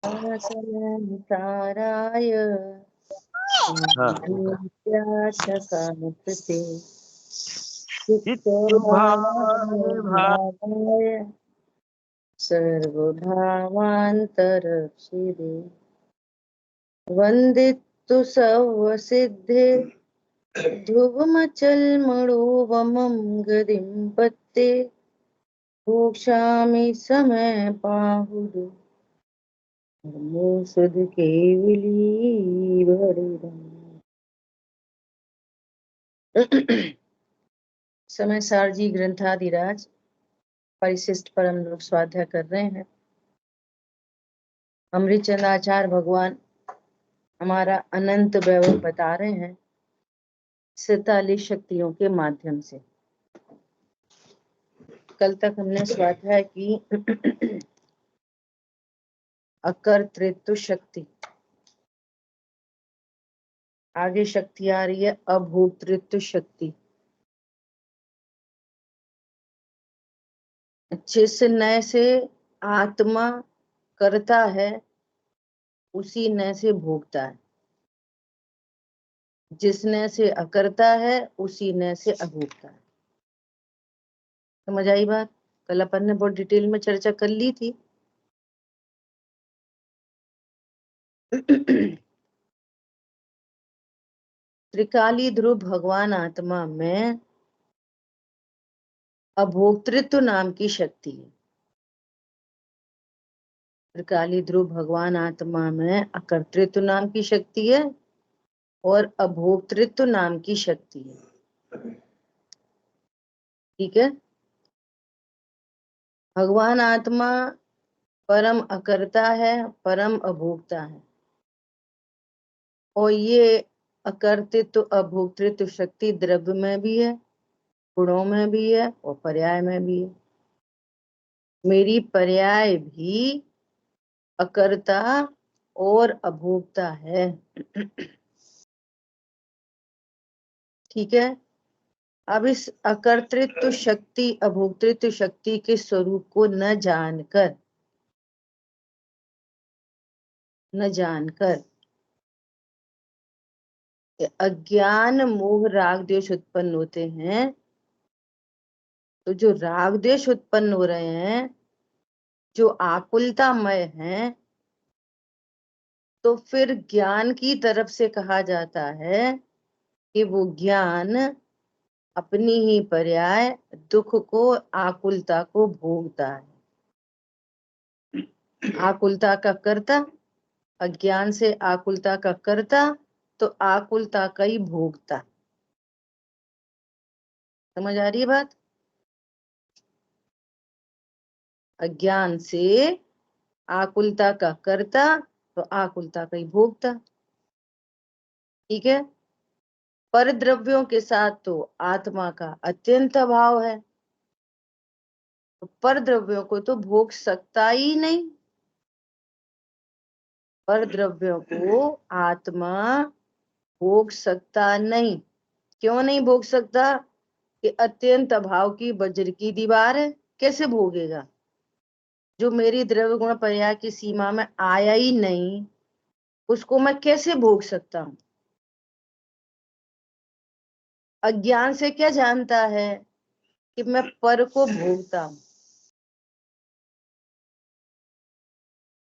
संसाराय नित्याशकामृते चित्तभावाय सर्वभावान्तरक्षिरे वन्दितु सर्वसिद्धे ध्रुवमचलमणोवमं गतिं पत्ते मोक्षामि समय पाहुदु नमो सुध केवली भरिदम्। समय सारजी ग्रंथादिराज परिशिष्ट परम लोग स्वाध्याय कर रहे हैं। अमृतचंद आचार्य भगवान हमारा अनंत वैभव बता रहे हैं 47 शक्तियों के माध्यम से। कल तक हमने स्वाध्याय की अकर्तृत्व शक्ति, आगे शक्ति आ रही है अभोक्तृत्व शक्ति। जिस नय से आत्मा करता है उसी नय से भोगता है, जिस नय से अकरता है उसी नय से अभोगता है। समझ आई बात? कल अपन ने बहुत डिटेल में चर्चा कर ली थी। त्रिकाली ध्रुव भगवान आत्मा में अभोक्तृत्व नाम की शक्ति है। त्रिकाली ध्रुव भगवान आत्मा में अकर्तृत्व नाम की शक्ति है और अभोक्तृत्व नाम की शक्ति है। ठीक है। भगवान आत्मा परम अकर्ता है, परम अभोक्ता है, और ये अकर्तृत्व अभोक्तृत्व शक्ति द्रव्य में भी है, गुणों में भी है और पर्याय में भी है। मेरी पर्याय भी अकर्ता और अभोक्ता है। ठीक है। अब इस अकर्तृत्व शक्ति अभोक्तृत्व शक्ति के स्वरूप को न जानकर अज्ञान मोह राग द्वेष उत्पन्न होते हैं। तो जो राग द्वेष उत्पन्न हो रहे हैं, जो आकुलतामय हैं, तो फिर ज्ञान की तरफ से कहा जाता है कि वो ज्ञान अपनी ही पर्याय दुख को, आकुलता को भोगता है। आकुलता का कर्ता, अज्ञान से आकुलता का कर्ता, तो आकुलता का ही भोगता। समझ आ रही है बात? अज्ञान से आकुलता का कर्ता तो आकुलता का ही भोगता। ठीक है। पर द्रव्यों के साथ तो आत्मा का अत्यंत अभाव है, तो पर द्रव्यों को तो भोग सकता ही नहीं। पर द्रव्यों को आत्मा भोग सकता नहीं। क्यों नहीं भोग सकता? कि अत्यंत अभाव की वज्र की दीवार है, कैसे भोगेगा? जो मेरी द्रव्य गुण पर्याय की सीमा में आया ही नहीं, उसको मैं कैसे भोग सकता हूं? अज्ञान से क्या जानता है कि मैं पर को भोगता हूं।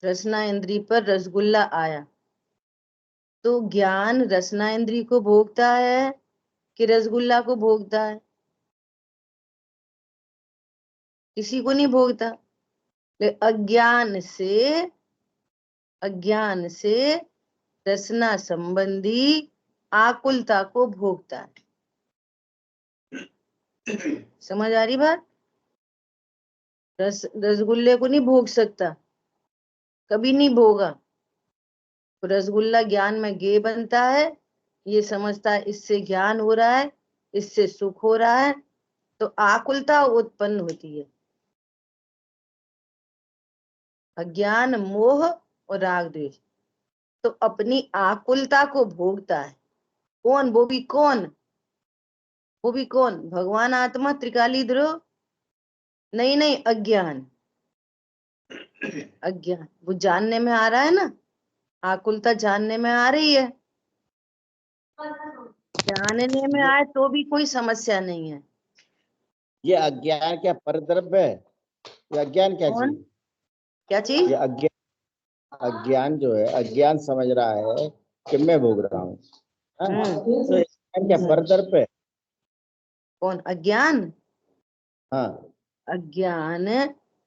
रसना इंद्री पर रसगुल्ला आया, तो ज्ञान रसना इंद्री को भोगता है कि रसगुल्ला को भोगता है? किसी को नहीं भोगता। अज्ञान से रसना संबंधी आकुलता को भोगता है। समझ आ रही बात? रसगुल्ले को नहीं भोग सकता, कभी नहीं भोगा। तो रसगुल्ला ज्ञान में गे बनता है, ये समझता है इससे ज्ञान हो रहा है, इससे सुख हो रहा है, तो आकुलता उत्पन्न होती है। अज्ञान मोह और राग द्वेष तो अपनी आकुलता को भोगता है। कौन? वो भी कौन? भगवान आत्मा त्रिकाली ध्रुव नहीं, अज्ञान। अज्ञान वो जानने में आ रहा है ना, आकुलता जानने में आ रही है, जानने में ये आए तो भी कोई समस्या नहीं है। ये अज्ञान क्या परद्रव्य है? ये अज्ञान क्या कौन? चीज? क्या चीज? ये अज्ञान जो है, अज्ञान समझ रहा है कि मैं भोग रहा हूँ। हाँ? तो ये अज्ञान क्या परद्रव्य है? कौन अज्ञान? हाँ। अज्ञान,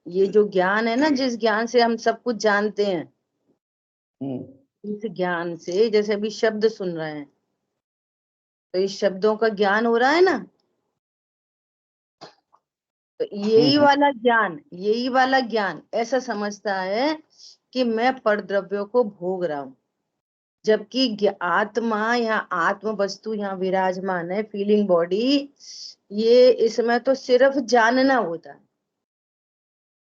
ये जो ज्ञान है ना, जिस ज्ञान से हम सब कुछ जानते हैं, हम्म। इस ज्ञान से जैसे अभी शब्द सुन रहे हैं, तो इस शब्दों का ज्ञान हो रहा है ना, तो यही हम्म। वाला ज्ञान, यही वाला ज्ञान ऐसा समझता है कि मैं परद्रव्यों को भोग रहा हूं, जबकि आत्मा यहाँ, आत्म वस्तु यहाँ विराजमान है, फीलिंग बॉडी, ये इसमें तो सिर्फ जानना होता है।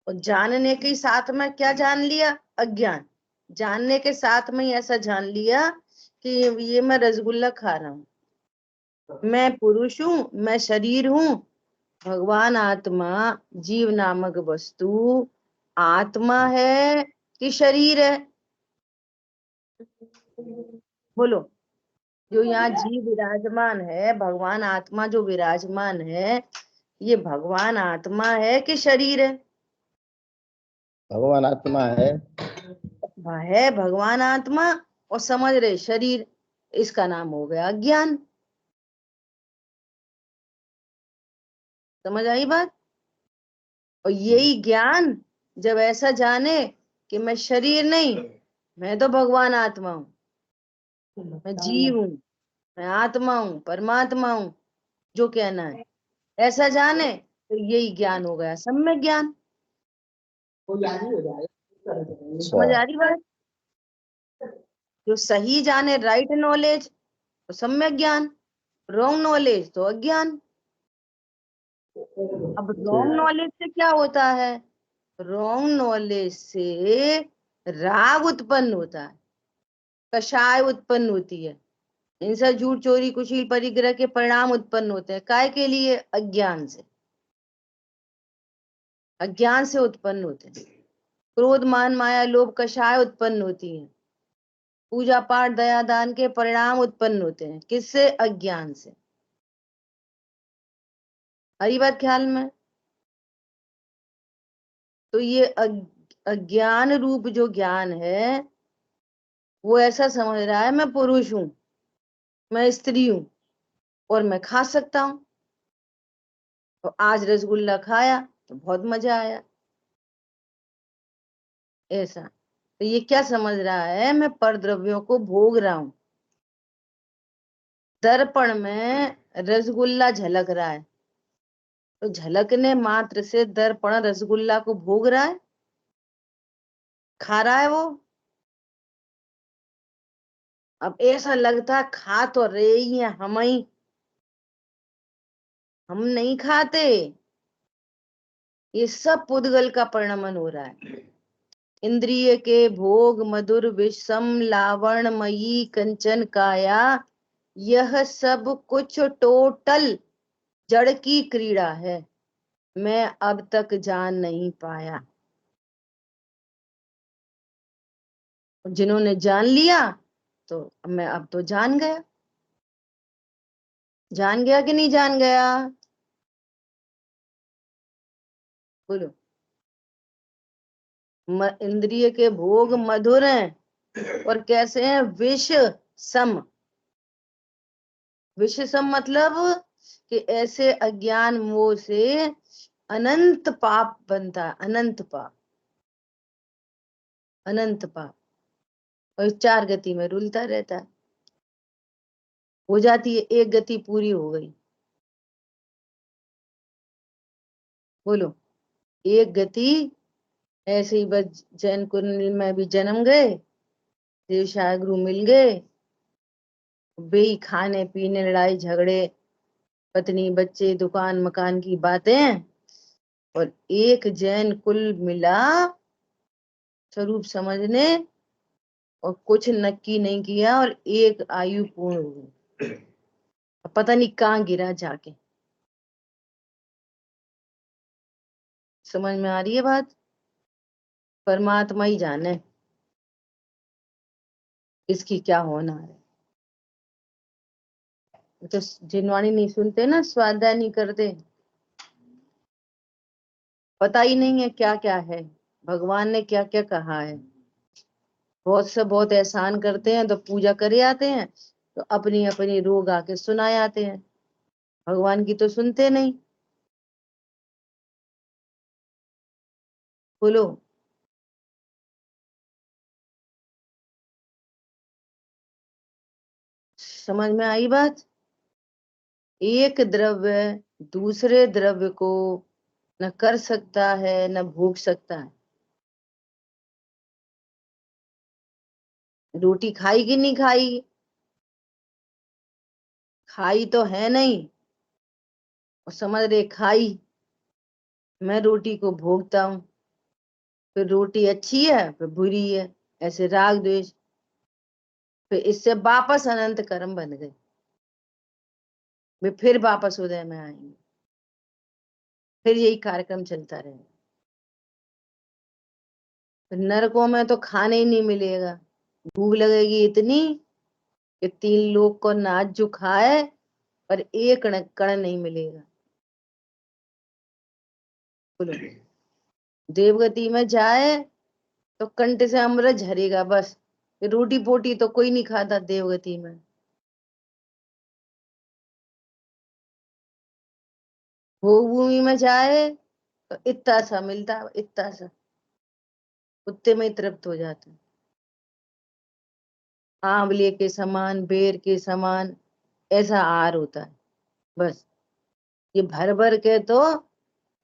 और जानने के साथ में क्या जान लिया? अज्ञान। जानने के साथ में ही ऐसा जान लिया कि ये मैं रसगुल्ला खा रहा हूँ, मैं पुरुष हूँ, मैं शरीर हूँ, भगवान आत्मा, जीव नामक वस्तु आत्मा है कि शरीर है? बोलो। जो यहाँ जीव विराजमान है, भगवान आत्मा जो विराजमान है, ये भगवान आत्मा है कि शरीर है? भगवान आत्मा है। वह है भगवान आत्मा, और समझ रहे शरीर, इसका नाम हो गया अज्ञान। समझ आई बात? और यही ज्ञान जब ऐसा जाने कि मैं शरीर नहीं, मैं तो भगवान आत्मा हूँ, मैं जीव हूँ, मैं आत्मा हूँ, परमात्मा हूँ, जो कहना है, ऐसा जाने, तो यही ज्ञान हो गया सम्यक ज्ञान। अच्छा। समझ आ रही बात? जो सही जाने, राइट नॉलेज, तो सम्यक ज्ञान, रॉन्ग नॉलेज तो अज्ञान। अब रॉन्ग ठीक। नॉलेज से क्या होता है? रॉन्ग नॉलेज से राग उत्पन्न होता है, कषाय उत्पन्न होती है, हिंसा, झूठ, चोरी, कुशील, परिग्रह के परिणाम उत्पन्न होते हैं। काय के लिए? अज्ञान से। अज्ञान से उत्पन्न होते हैं। क्रोध, मान, माया, लोभ, कषाय उत्पन्न होती है। पूजा पाठ, दया दान के परिणाम उत्पन्न होते हैं। किससे? अज्ञान से। आई बात ख्याल में? तो ये अज्ञान रूप जो ज्ञान है, वो ऐसा समझ रहा है मैं पुरुष हूं, मैं स्त्री हूं, और मैं खा सकता हूँ। तो आज रसगुल्ला खाया तो बहुत मजा आया, ऐसा। तो ये क्या समझ रहा है? मैं परद्रव्यों को भोग रहा हूं। दर्पण में रसगुल्ला झलक रहा है, तो झलकने मात्र से दर्पण रसगुल्ला को भोग रहा है, खा रहा है वो। अब ऐसा लगता है खा तो रहे ही है हम ही, हम नहीं खाते। ये सब पुद्गल का परिणमन हो रहा है। इंद्रिय के भोग मधुर विषम लावणमयी कंचन काया, यह सब कुछ टोटल जड़ की क्रीड़ा है, मैं अब तक जान नहीं पाया। जिन्होंने जान लिया, तो मैं अब तो जान गया। जान गया कि नहीं जान गया? बोलो। इंद्रिय के भोग मधुर हैं, और कैसे हैं? विष सम। विष सम मतलब कि ऐसे अज्ञान मोह से अनंत पाप बनता है, अनंत पाप, अनंत पाप, और चार गति में रुलता रहता है। हो जाती है एक गति पूरी हो गई, बोलो, एक गति। ऐसे ही बस जैन कुंडली में भी जन्म गए, देव गुरु मिल गए, बेई खाने पीने, लड़ाई झगड़े, पत्नी बच्चे, दुकान मकान की बातें, और एक जैन कुल मिला स्वरूप समझने, और कुछ नक्की नहीं किया, और एक आयु पूर्ण हो गई। अब पता नहीं कहाँ गिरा जाके। समझ में आ रही है बात? परमात्मा ही जाने इसकी क्या होना है। तो जिनवाणी नहीं सुनते ना, स्वाध्याय नहीं करते, पता ही नहीं है क्या क्या है, भगवान ने क्या क्या कहा है। बहुत से बहुत एहसान करते हैं तो पूजा करे आते हैं, तो अपनी अपनी रोग आके सुनाए आते हैं, भगवान की तो सुनते नहीं। बोलो। समझ में आई बात? एक द्रव्य दूसरे द्रव्य को न कर सकता है न भोग सकता है। रोटी खाई कि नहीं खाई? खाई तो है नहीं, और समझ रहे खाई, मैं रोटी को भोगता हूं, फिर रोटी अच्छी है फिर बुरी है, ऐसे राग द्वेष, फिर इससे वापस अनंत कर्म बन गए, वे फिर वापस उदय में आएंगे, फिर यही कार्यक्रम चलता रहेगा। फिर नरकों में तो खाने ही नहीं मिलेगा, भूख लगेगी इतनी कि 3 लोग को नाच जो खाए, पर एक कण कण नहीं मिलेगा। बोलो। देवगति में जाए तो कंठ से अमृत झरेगा बस, रोटी पोटी तो कोई नहीं खाता देवगति में। भोग भूमि में जाए तो इतना सा मिलता, इतना सा, कुत्ते में ही तृप्त हो जाते, आंवले के समान, बेर के समान, ऐसा आहार होता है बस। ये भर भर के तो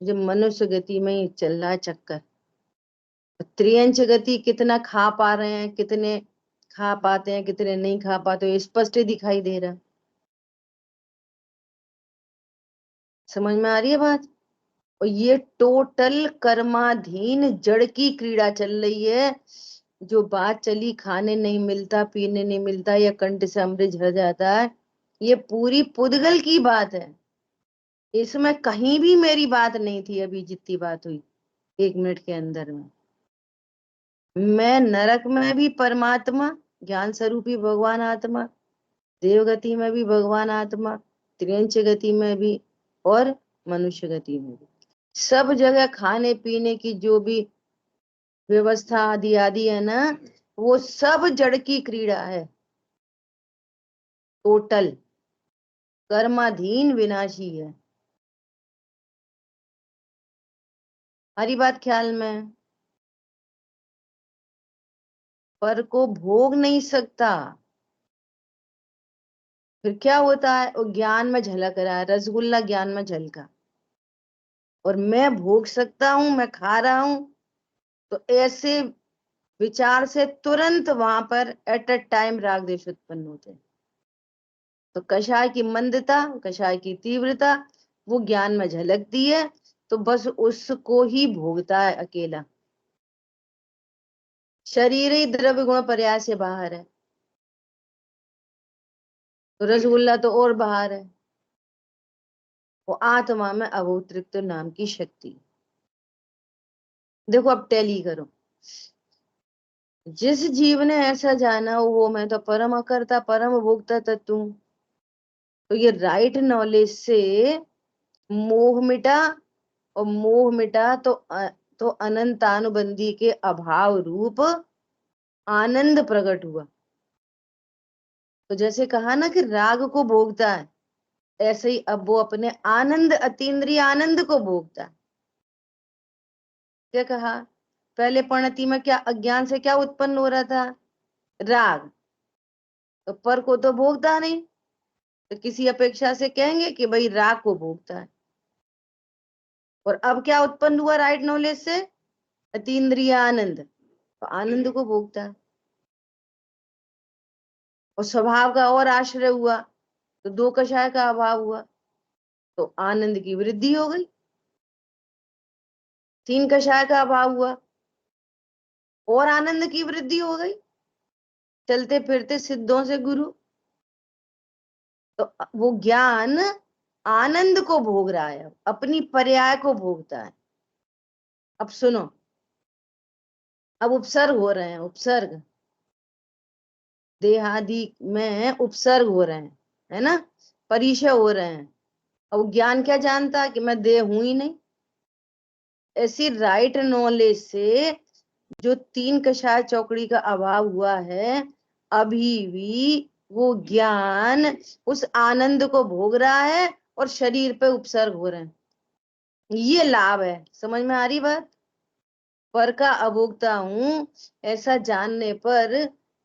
जो मनुष्य गति में ही चल रहा है चक्कर। त्रियंच गति कितना खा पा रहे हैं, कितने खा पाते हैं, कितने नहीं खा पाते, स्पष्ट दिखाई दे रहा है। समझ में आ रही है बात? और ये टोटल कर्माधीन जड़ की क्रीड़ा चल रही है। जो बात चली खाने नहीं मिलता, पीने नहीं मिलता, या कंठ से अमृत झड़ जाता है, ये पूरी पुद्गल की बात है। इसमें कहीं भी मेरी बात नहीं थी, अभी जितनी बात हुई 1 मिनट के अंदर में। मैं नरक में भी परमात्मा, ज्ञान स्वरूपी भगवान आत्मा, देवगति में भी भगवान आत्मा, त्रियंच गति में भी, और मनुष्य गति में भी, सब जगह खाने पीने की जो भी व्यवस्था आदि आदि है ना, वो सब जड़ की क्रीड़ा है। टोटल कर्माधीन विनाशी है। हरी बात ख्याल में? पर को भोग नहीं सकता, फिर क्या होता है? वो ज्ञान में झलक रहा है, रसगुल्ला ज्ञान में झलका, और मैं भोग सकता हूं, मैं खा रहा हूं, तो ऐसे विचार से तुरंत वहां पर एट अ टाइम राग द्वेष उत्पन्न होते हैं। तो कषाय की मंदता, कषाय की तीव्रता वो ज्ञान में झलकती है, तो बस उसको ही भोगता है अकेला। शरीर ही द्रव्य गुण पर्याय से बाहर है, तो रसगुल्ला तो और बाहर है। वो आत्मा में अभूतृप्त नाम की शक्ति। देखो अब टैली करो, जिस जीव ने ऐसा जाना वो मैं तो परम अकर्ता परम भोक्ता तत्व हूं, तो ये राइट नॉलेज से मोह मिटा, और मोह मिटा तो अनंतानुबंधी के अभाव रूप आनंद प्रकट हुआ। तो जैसे कहा ना कि राग को भोगता है, ऐसे ही अब वो अपने आनंद, अतीन्द्रिय आनंद को भोगता है। क्या कहा? पहले परिणति में क्या अज्ञान से क्या उत्पन्न हो रहा था? राग। तो पर को तो भोगता नहीं, तो किसी अपेक्षा से कहेंगे कि भाई राग को भोगता है। और अब क्या उत्पन्न हुआ राइट नॉलेज से? अतीन्द्रिय आनंद, तो आनंद को भोगता है। और स्वभाव का और आश्रय हुआ, तो 2 कषाय का अभाव हुआ, तो आनंद की वृद्धि हो गई। 3 कषाय का अभाव हुआ, और आनंद की वृद्धि हो गई। चलते फिरते सिद्धों से गुरु, तो वो ज्ञान आनंद को भोग रहा है, अपनी पर्याय को भोगता है। अब सुनो, अब उपसर्ग हो रहे हैं, उपसर्ग देहादि में उपसर्ग हो रहे हैं, है ना, परिचय हो रहे हैं। अब ज्ञान क्या जानता है कि मैं देह हूं ही नहीं। ऐसी राइट नॉलेज से जो तीन कषाय चौकड़ी का अभाव हुआ है, अभी भी वो ज्ञान उस आनंद को भोग रहा है और शरीर पे उपसर्ग हो रहे हैं। ये लाभ है, समझ में आ रही बात। पर का अभोक्ता हूं ऐसा जानने पर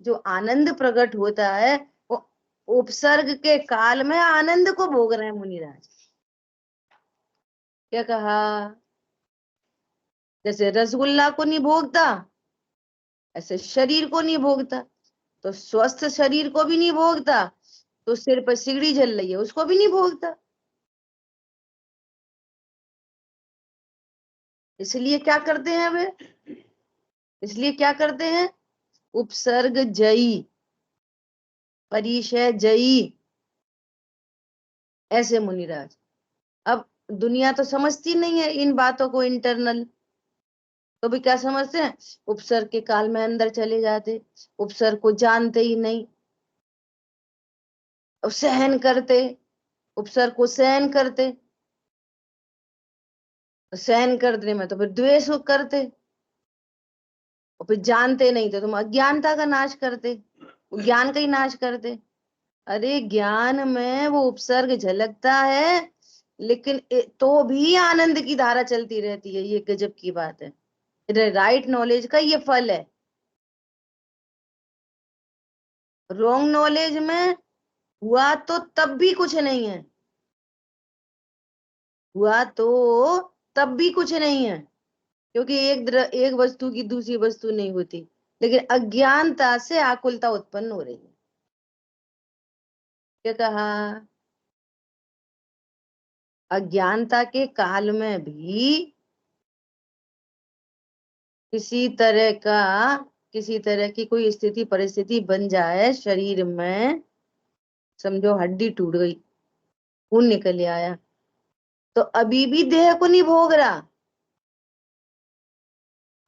जो आनंद प्रकट होता है, वो उपसर्ग के काल में आनंद को भोग रहे हैं मुनिराज। क्या कहा? जैसे रसगुल्ला को नहीं भोगता, ऐसे शरीर को नहीं भोगता। तो स्वस्थ शरीर को भी नहीं भोगता, तो सिर पर सिगड़ी जल रही है उसको भी नहीं भोगता। इसलिए क्या करते हैं वे, इसलिए क्या करते हैं, उपसर्ग जयी, परिचय जयी, ऐसे मुनिराज। अब दुनिया तो समझती नहीं है इन बातों को इंटरनल, तो भी क्या समझते हैं, उपसर्ग के काल में अंदर चले जाते, उपसर्ग को जानते ही नहीं, और सहन करते, उपसर्ग को सहन करते, सहन करने में तो फिर द्वेष करते, और फिर जानते नहीं तो तुम अज्ञानता का नाश करते, ज्ञान का ही नाश करते। अरे ज्ञान में वो उपसर्ग झलकता है, लेकिन तो भी आनंद की धारा चलती रहती है। ये गजब की बात है, राइट नॉलेज का ये फल है। रॉन्ग नॉलेज में हुआ तो तब भी कुछ नहीं है, हुआ तो तब भी कुछ नहीं है, क्योंकि एक वस्तु की दूसरी वस्तु नहीं होती। लेकिन अज्ञानता से आकुलता उत्पन्न हो रही है। क्या कहा? अज्ञानता के काल में भी किसी तरह का, किसी तरह की कोई स्थिति परिस्थिति बन जाए शरीर में, समझो हड्डी टूट गई, खून निकल आया, तो अभी भी देह को नहीं भोग रहा,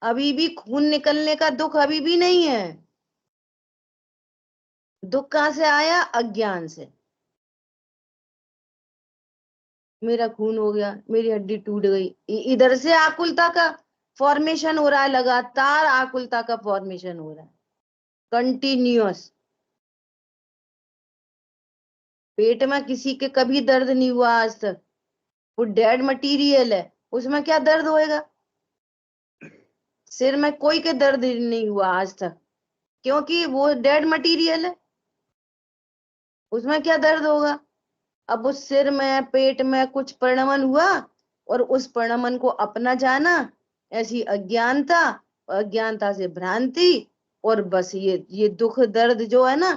अभी भी खून निकलने का दुख अभी भी नहीं है। दुख कहाँ से आया? अज्ञान से। मेरा खून हो गया, मेरी हड्डी टूट गई, इधर से आकुलता का फॉर्मेशन हो रहा है, लगातार आकुलता का फॉर्मेशन हो रहा है, कंटिन्यूअस। पेट में किसी के कभी दर्द नहीं हुआ आज तक, वो डेड मटेरियल है, उसमें क्या दर्द होएगा। सिर में कोई के दर्द नहीं हुआ आज तक, क्योंकि वो डेड मटेरियल है, उसमें क्या दर्द होगा। अब उस सिर में पेट में कुछ परिणमन हुआ, और उस परिणमन को अपना जाना, ऐसी अज्ञानता, अज्ञानता से भ्रांति, और बस ये दुख दर्द जो है ना,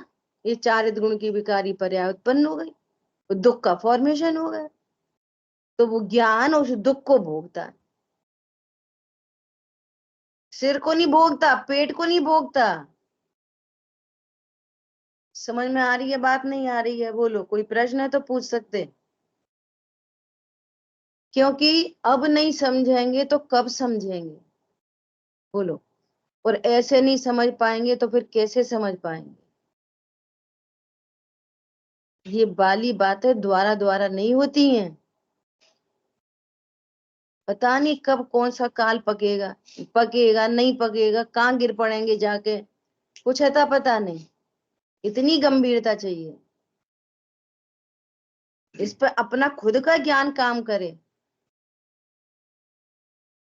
ये चारित गुण की विकारी पर्याय उत्पन्न हो गई, तो दुख का फॉर्मेशन हो गया। तो वो ज्ञान उस दुख को भोगता है, सिर को नहीं भोगता, पेट को नहीं भोगता। समझ में आ रही है बात, नहीं आ रही है? बोलो, कोई प्रश्न है तो पूछ सकते। क्योंकि अब नहीं समझेंगे तो कब समझेंगे, बोलो। और ऐसे नहीं समझ पाएंगे तो फिर कैसे समझ पाएंगे। ये बाली बातें द्वारा द्वारा नहीं होती हैं। पता नहीं कब कौन सा काल पकेगा, पकेगा नहीं पकेगा, कहाँ गिर पड़ेंगे जाके, कुछ अता पता नहीं। इतनी गंभीरता चाहिए, इस पर अपना खुद का ज्ञान काम करे,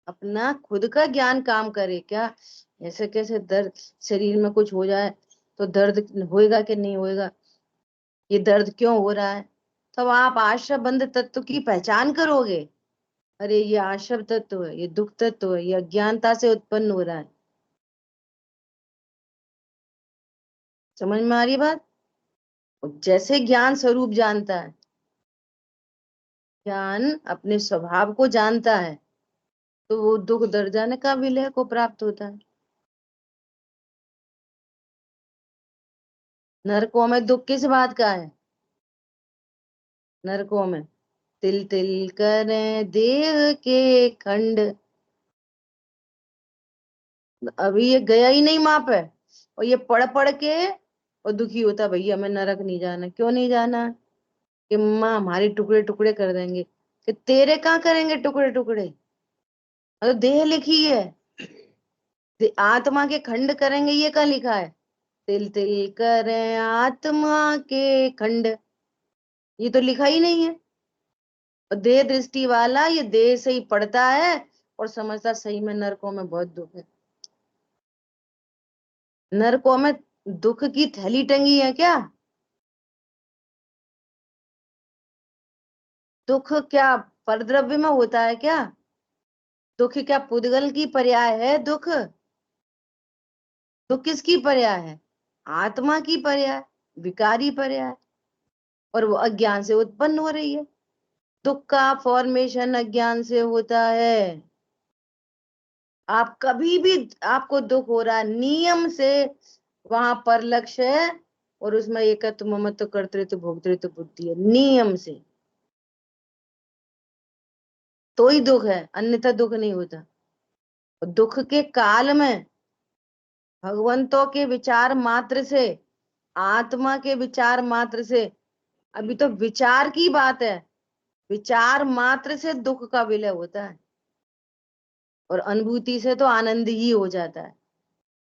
अपना खुद का ज्ञान काम करे। क्या ऐसे कैसे दर्द, शरीर में कुछ हो जाए तो दर्द होएगा कि नहीं होएगा, ये दर्द क्यों हो रहा है, तब आप आश्रय बंध तत्व की पहचान करोगे। अरे ये आश्रव तत्व है, ये दुख तत्व है, ये अज्ञानता से उत्पन्न हो रहा है। समझ में आ रही बात। और जैसे ज्ञान स्वरूप जानता है, ज्ञान अपने स्वभाव को जानता है, तो वो दुख दर्जन का विलय को प्राप्त होता है। नरकों में दुख किस बात का है? नरकों में तिल तिल करें देह के खंड, अभी ये गया ही नहीं वहां पे, और ये पढ़ पढ़ के और दुखी होता, भैया हमें नरक नहीं जाना। क्यों नहीं जाना? कि माँ हमारे टुकड़े टुकड़े कर देंगे। कि तेरे कहाँ करेंगे टुकड़े टुकड़े? तो देह लिखी है, आत्मा के खंड करेंगे, ये कहाँ लिखा है? तिल तिल करें आत्मा के खंड, ये तो लिखा ही नहीं है। और देह दृष्टि वाला ये देह से ही पढ़ता है और समझता सही में नरकों में बहुत दुख है। नरकों में दुख की थैली टंगी है क्या? दुख क्या परद्रव्य में होता है क्या? दुख क्या पुद्गल की पर्याय है? दुख, दुख किसकी पर्याय है? आत्मा की पर्याय, विकारी पर्याय। और वो अज्ञान से उत्पन्न हो रही है। दुख का फॉर्मेशन अज्ञान से होता है। आप कभी भी, आपको दुख हो रहा है, नियम से वहां पर लक्ष्य है, और उसमें एकत्व ममत्व कर्तृत्व भोक्तृत्व बुद्धि है, नियम से, तो ही दुख है, अन्यथा दुख नहीं होता। और दुख के काल में भगवंतों के विचार मात्र से, आत्मा के विचार मात्र से, अभी तो विचार की बात है, विचार मात्र से दुख का विलय होता है, और अनुभूति से तो आनंद ही हो जाता है।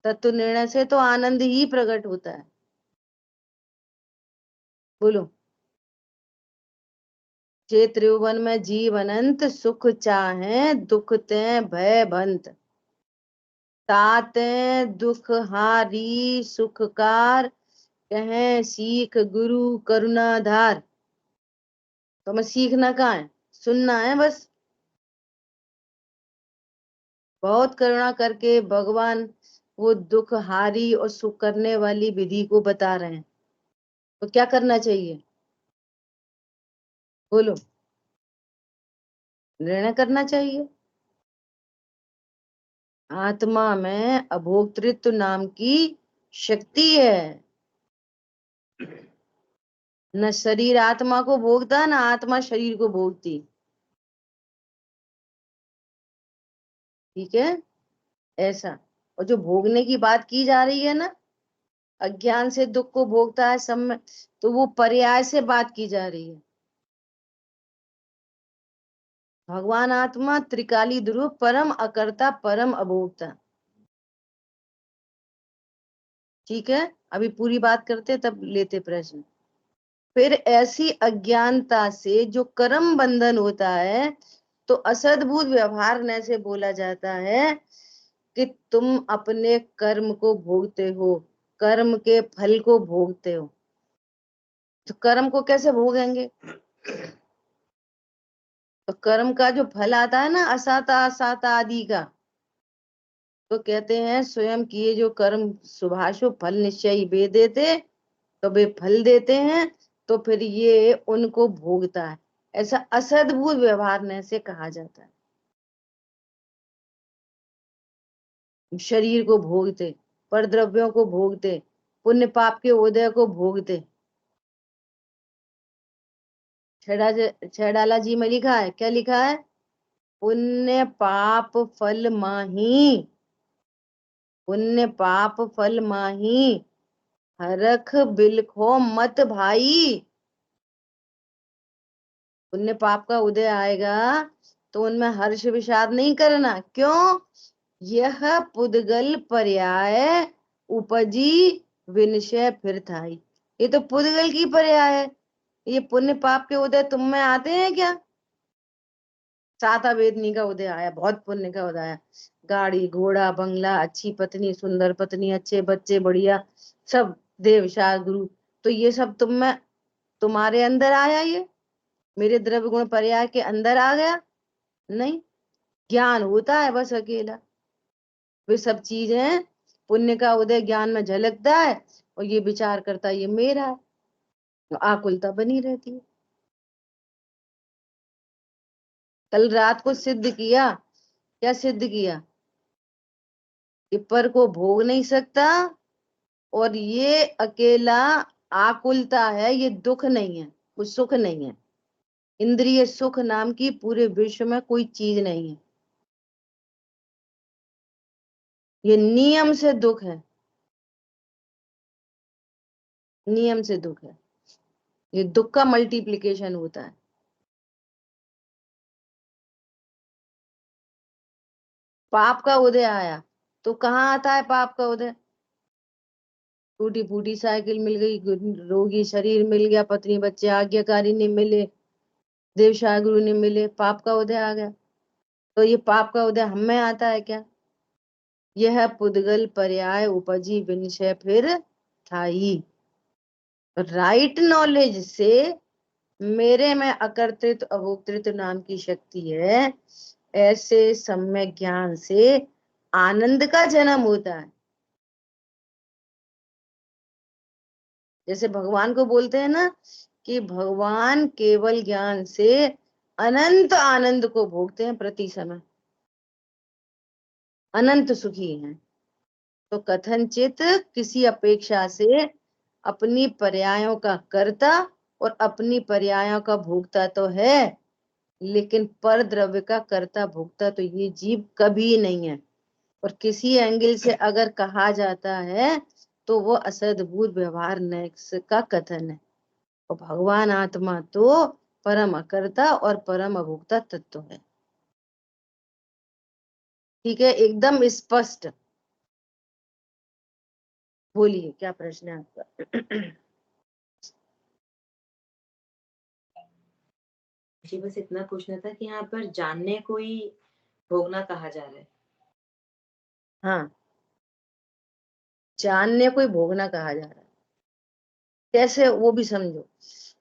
तत्व निर्णय से तो आनंद ही प्रकट होता है। बोलो। जे त्रिभुवन में जीव अनंत, सुख चाहे दुख ते भय भंत, ताते दुख हारी सुखकार, कहें सीख गुरु करुणाधार। तो हमें सीखना कहाँ है? सुनना है बस। बहुत करुणा करके भगवान वो दुख हारी और सुख करने वाली विधि को बता रहे हैं। तो क्या करना चाहिए? बोलो। निर्णय करना चाहिए। आत्मा में अभोक्तृत्व नाम की शक्ति है। न शरीर आत्मा को भोगता, न आत्मा शरीर को भोगती। ठीक है, ऐसा। और जो भोगने की बात की जा रही है ना, अज्ञान से दुख को भोगता है सब में, तो वो पर्याय से बात की जा रही है। भगवान आत्मा त्रिकाली ध्रुव, परम अकर्ता परम अभोक्ता। ठीक है, अभी पूरी बात करते तब लेते प्रश्न। फिर ऐसी अज्ञानता से जो कर्म बंधन होता है, तो असद्भुत व्यवहार न से बोला जाता है कि तुम अपने कर्म को भोगते हो, कर्म के फल को भोगते हो। तो कर्म को कैसे भोगेंगे? तो कर्म का जो फल आता है ना, असाता असाता आदि का, तो कहते हैं स्वयं किए जो कर्म शुभाशुभ फल निश्चय वे देते, तो वे फल देते हैं, तो फिर ये उनको भोगता है। ऐसा असद्भुत व्यवहार ने से कहा जाता है। शरीर को भोगते, पर द्रव्यों को भोगते, पुण्य पाप के उदय को भोगते। छेड़ाला जी में लिखा है, क्या लिखा है? पुण्य पाप फल माही, पुण्य पाप फल माही, हरख बिलखो मत भाई। पुण्य पाप का उदय आएगा तो उनमें हर्ष विषाद नहीं करना। क्यों? यह पुद्गल पर्याय उपजी विनिश्चय फिर थाई। ये तो पुद्गल की पर्याय है। ये पुण्य पाप के उदय तुम में आते हैं क्या? साता वेदनी का उदय आया, बहुत पुण्य का उदय आया, गाड़ी घोड़ा बंगला, अच्छी पत्नी सुंदर पत्नी, अच्छे बच्चे बढ़िया सब, देवशा गुरु, तो ये सब तुम में, तुम्हारे अंदर आया, ये मेरे द्रव्य गुण पर्याय के अंदर आ गया? नहीं, ज्ञान होता है बस अकेला। वे सब चीजें, पुण्य का उदय ज्ञान में झलकता है, और ये विचार करता है ये मेरा है, तो आकुलता बनी रहती है। कल रात को सिद्ध किया, क्या सिद्ध किया? कि पर को भोग नहीं सकता, और ये अकेला आकुलता है, ये दुख नहीं है, वो सुख नहीं है। इंद्रिय सुख नाम की पूरे विश्व में कोई चीज नहीं है। ये नियम से दुख है, नियम से दुख है, ये दुख का मल्टीप्लिकेशन होता है। पाप का उदय आया तो कहाँ आता है पाप का उदय? टूटी फूटी साइकिल मिल गई, रोगी शरीर मिल गया, पत्नी बच्चे आज्ञाकारी नहीं मिले, देवशाह गुरु नहीं मिले, पाप का उदय आ गया। तो ये पाप का उदय हम में आता है क्या? यह पुद्गल पर्याय उपजी विनिशय फिर थाई। राइट नॉलेज से मेरे में अकर्तृत्व अभोक्तृत्व नाम की शक्ति है, ऐसे सम्यक ज्ञान से आनंद का जन्म होता है। जैसे भगवान को बोलते हैं ना कि भगवान केवल ज्ञान से अनंत आनंद को भोगते हैं, प्रति समय अनंत सुखी हैं। तो कथनचित किसी अपेक्षा से अपनी पर्यायों का कर्ता और अपनी पर्यायों का भोगता तो है, लेकिन पर द्रव्य का कर्ता भोगता तो ये जीव कभी नहीं है। और किसी एंगल से अगर कहा जाता है तो वो असद्भुत व्यवहार नैक्स का कथन है। और भगवान आत्मा तो परम अकर्ता और परम अभोक्ता तत्व है। ठीक है, एकदम स्पष्ट। बोलिए क्या प्रश्न है आपका? जी बस इतना पूछना था कि यहाँ पर जानने को ही भोगना कहा जा रहा है। हाँ, जानने को ही भोगना कहा जा रहा है। कैसे वो भी समझो।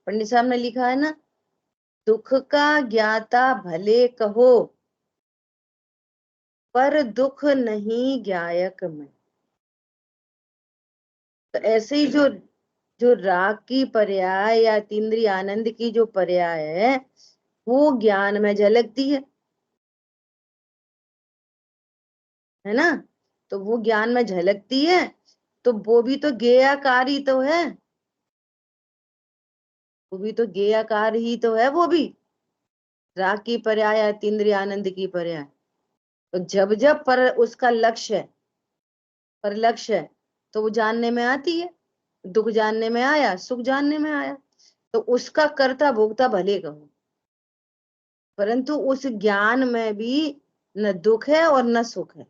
पंडित साहब ने लिखा है ना, दुख का ज्ञाता भले कहो पर दुख नहीं ज्ञायक में। तो ऐसे ही जो जो राग की पर्याय या तीन्द्रिय आनंद की जो पर्याय है वो ज्ञान में झलकती है ना। तो वो ज्ञान में झलकती है तो वो भी तो ज्ञेयाकार ही तो है, वो भी तो ज्ञेयाकार ही तो है। वो भी राग की पर्याय या तीन्द्रिय आनंद की पर्याय। तो जब जब पर उसका लक्ष्य है, पर लक्ष्य है तो वो जानने में आती है। दुख जानने में आया, सुख जानने में आया, तो उसका कर्ता भोक्ता भले कहो, परंतु उस ज्ञान में भी न दुख है और न सुख है।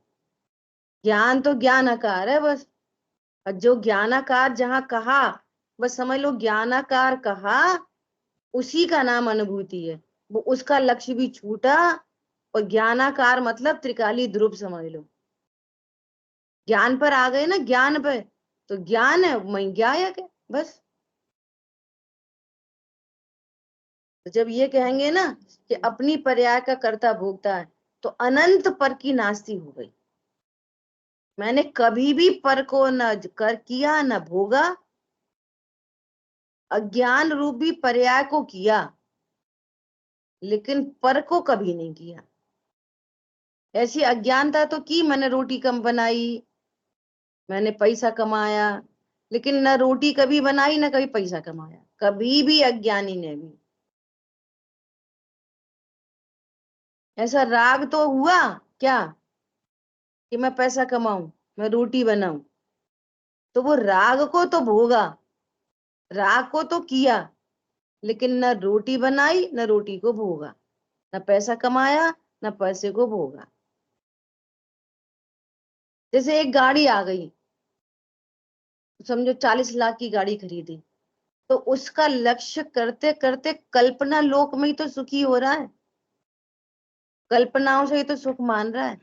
ज्ञान तो ज्ञानाकार है बस। और जो ज्ञानाकार जहां कहा, बस समझ लो ज्ञानाकार कहा, उसी का नाम अनुभूति है। वो उसका लक्ष्य भी छूटा। और ज्ञानाकार मतलब त्रिकाली ध्रुव समझ लो। ज्ञान पर आ गए ना, ज्ञान पे तो ज्ञान है वही ज्ञायक है बस। तो जब ये कहेंगे ना कि अपनी पर्याय का कर्ता भोगता है, तो अनंत पर की नास्ती हो गई। मैंने कभी भी पर को न कर किया न भोगा, अज्ञान रूपी पर्याय को किया, लेकिन पर को कभी नहीं किया। ऐसी अज्ञानता तो की, मैंने रोटी कम बनाई, मैंने पैसा कमाया, लेकिन न रोटी कभी बनाई न कभी पैसा कमाया, कभी भी अज्ञानी ने भी। ऐसा राग तो हुआ क्या कि मैं पैसा कमाऊं, मैं रोटी बनाऊं, तो वो राग को तो भोगा, राग को तो किया, लेकिन न रोटी बनाई न रोटी को भोगा, न पैसा कमाया न पैसे को भोगा। जैसे एक गाड़ी आ गई, समझो 40 लाख की गाड़ी खरीदी, तो उसका लक्ष्य करते करते कल्पना लोक में ही तो सुखी हो रहा है, कल्पनाओं से ही तो सुख मान रहा है।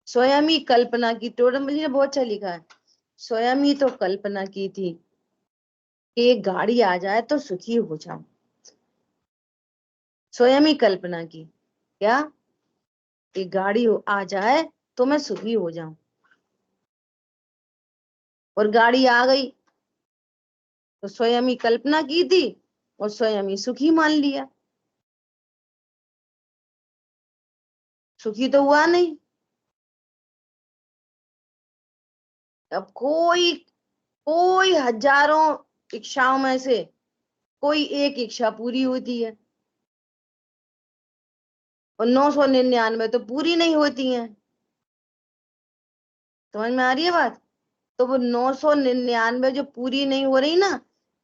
स्वयं ही कल्पना की, टोडम जी ने बहुत अच्छा लिखा है, स्वयं ही तो कल्पना की थी कि एक गाड़ी आ जाए तो सुखी हो जाऊं। स्वयं ही कल्पना की क्या, कि गाड़ी आ जाए तो मैं सुखी हो जाऊं। और गाड़ी आ गई तो स्वयं ही कल्पना की थी और स्वयं ही सुखी मान लिया। सुखी तो हुआ नहीं। अब कोई कोई हजारों इच्छाओं में से कोई एक इच्छा पूरी होती है और 999 तो पूरी नहीं होती हैं। समझ में आ रही है बात? तो वो 999 जो पूरी नहीं हो रही ना,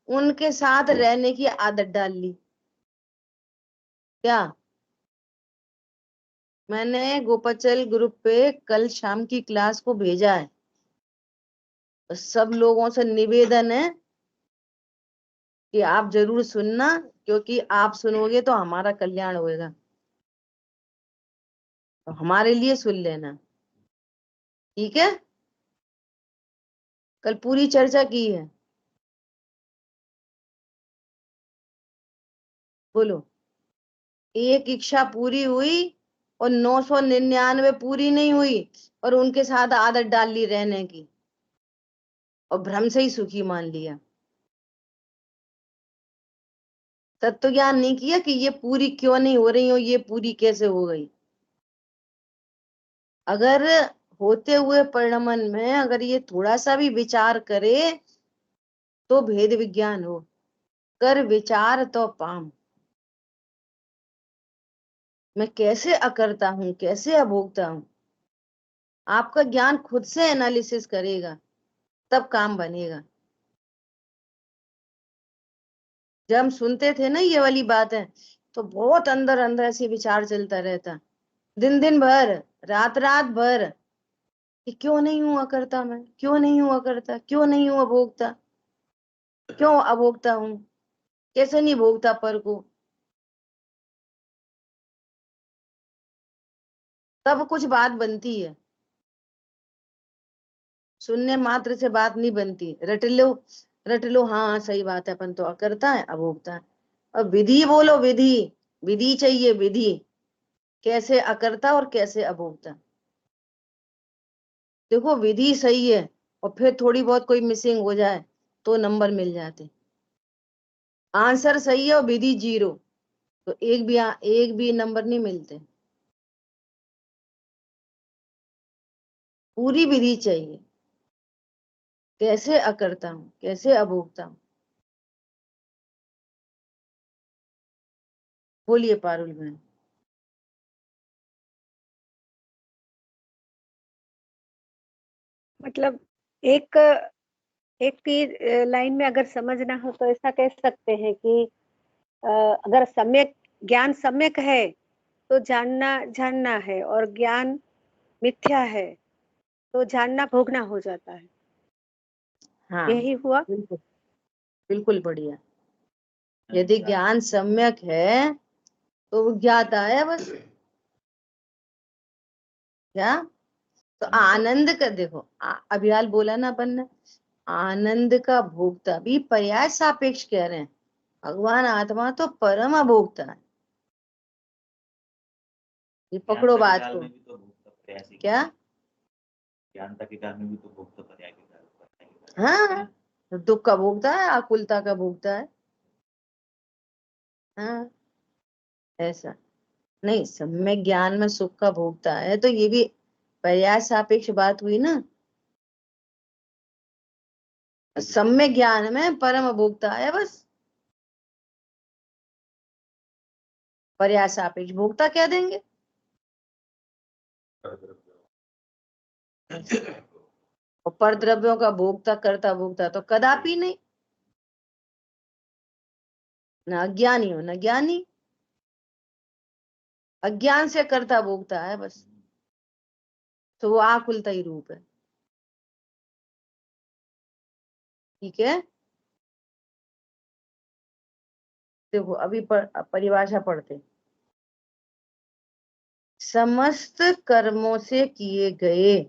उनके साथ रहने की आदत डाल ली। क्या? मैंने गोपाचल ग्रुप पे कल शाम की क्लास को भेजा है, तो सब लोगों से निवेदन है कि आप जरूर सुनना, क्योंकि आप सुनोगे तो हमारा कल्याण होएगा। तो हमारे लिए सुन लेना, ठीक है? कल पूरी चर्चा की है। बोलो, एक इच्छा पूरी हुई और 999 पूरी नहीं हुई, और उनके साथ आदत डाल ली रहने की, और भ्रम से ही सुखी मान लिया। तत्व ज्ञान नहीं किया कि ये पूरी क्यों नहीं हो रही हो, ये पूरी कैसे हो गई। अगर होते हुए परिणमन में अगर ये थोड़ा सा भी विचार करे तो भेद विज्ञान हो। कर विचार तो पाम, मैं कैसे अकर्ता हूं, कैसे अभोक्ता हूं। आपका ज्ञान खुद से एनालिसिस करेगा, तब काम बनेगा। जब हम सुनते थे ना ये वाली बात है, तो बहुत अंदर अंदर ऐसे विचार चलता रहता, दिन दिन भर, रात रात भर, कि क्यों नहीं हुआ करता, मैं क्यों नहीं हुआ करता, क्यों नहीं हुआ भोगता, क्यों अभोक्ता हूं, कैसे नहीं भोगता पर को। तब कुछ बात बनती है, सुनने मात्र से बात नहीं बनती। रट लो, हाँ सही बात है, अपन तो अकर्ता है, अभोक्ता है। और विधि बोलो, विधि, विधि चाहिए, विधि, कैसे अकर्ता और कैसे अभोक्ता। देखो विधि सही है, और फिर थोड़ी बहुत कोई मिसिंग हो जाए तो नंबर मिल जाते। आंसर सही है और विधि 0, तो एक भी नंबर नहीं मिलते। पूरी विधि चाहिए, कैसे अकर्ता हूं, कैसे अभोक्ता हूं। बोलिए पारुल बहन। मतलब एक एक की लाइन में अगर समझना हो तो ऐसा कह सकते हैं कि अगर सम्यक ज्ञान सम्यक है तो जानना जानना है, और ज्ञान मिथ्या है तो जानना भोगना हो जाता है। हाँ यही हुआ। बिल्कुल, बिल्कुल बढ़िया। यदि ज्ञान सम्यक है तो वो ज्ञाता है बस। क्या? तो आनंद का देखो, अभियाल बोला ना अपन ने, आनंद का भोक्ता भी पर्याय सापेक्ष कह रहे हैं। भगवान आत्मा तो परम अभोक्ता है। ये पकड़ो बात को। क्या? ज्ञानता के काल में भी तो भोक्ता पर्याय के काल। हाँ, तो दुख का भोगता है, आकुलता का भोगता है। हाँ, ऐसा नहीं, सम्यक ज्ञान में सुख का भोगता है, तो ये भी पर्याय सापेक्ष बात हुई ना। सम्यक ज्ञान में परम भोगता है बस, पर्याय सापेक्ष भोगता क्या देंगे। और पर द्रव्यों का भोगता करता भोगता तो कदापि नहीं, न अज्ञानी हो न ज्ञानी, अज्ञान से करता भोगता है बस, तो वो आकुलता ही रूप है। ठीक है, देखो अभी परिभाषा पढ़ते। समस्त कर्मों से किए गए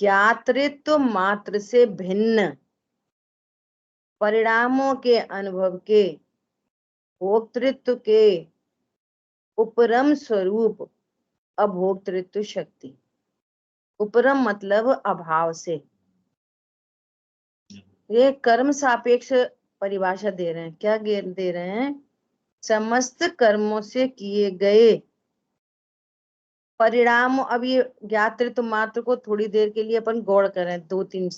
ज्ञातृत्व मात्र से भिन्न परिणामों के अनुभव के भोक्तृत्व के उपरम स्वरूप अभोक्तृत्व शक्ति। उपरम मतलब अभाव से। ये कर्म सापेक्ष परिभाषा दे रहे हैं। क्या दे रहे हैं? समस्त कर्मों से किए गए परिणाम। अब ये ज्ञातृत्व मात्र को थोड़ी देर के लिए अपन गौर करें, 2-3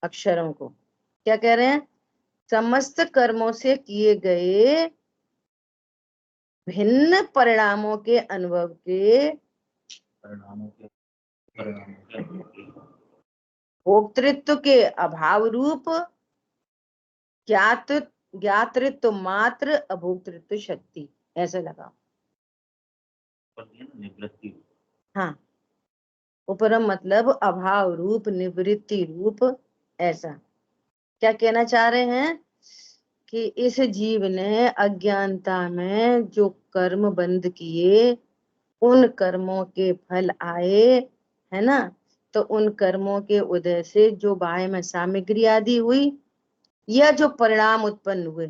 अक्षरों को। क्या कह रहे हैं? समस्त कर्मों से किए गए भिन्न परिणामों के अनुभव के भोक्तृत्व के अभाव रूप ज्ञातृत्व मात्र अभोक्तृत्व शक्ति, ऐसे लगा। निवृत्ति। हाँ, उपरम मतलब अभाव रूप, निवृत्ति रूप, ऐसा। क्या कहना चाह रहे हैं कि इस जीव ने अज्ञानता में जो कर्म बंद किए, उन कर्मों के फल आए, है ना, तो उन कर्मों के उदय से जो बाह्य में सामग्री आदि हुई या जो परिणाम उत्पन्न हुए,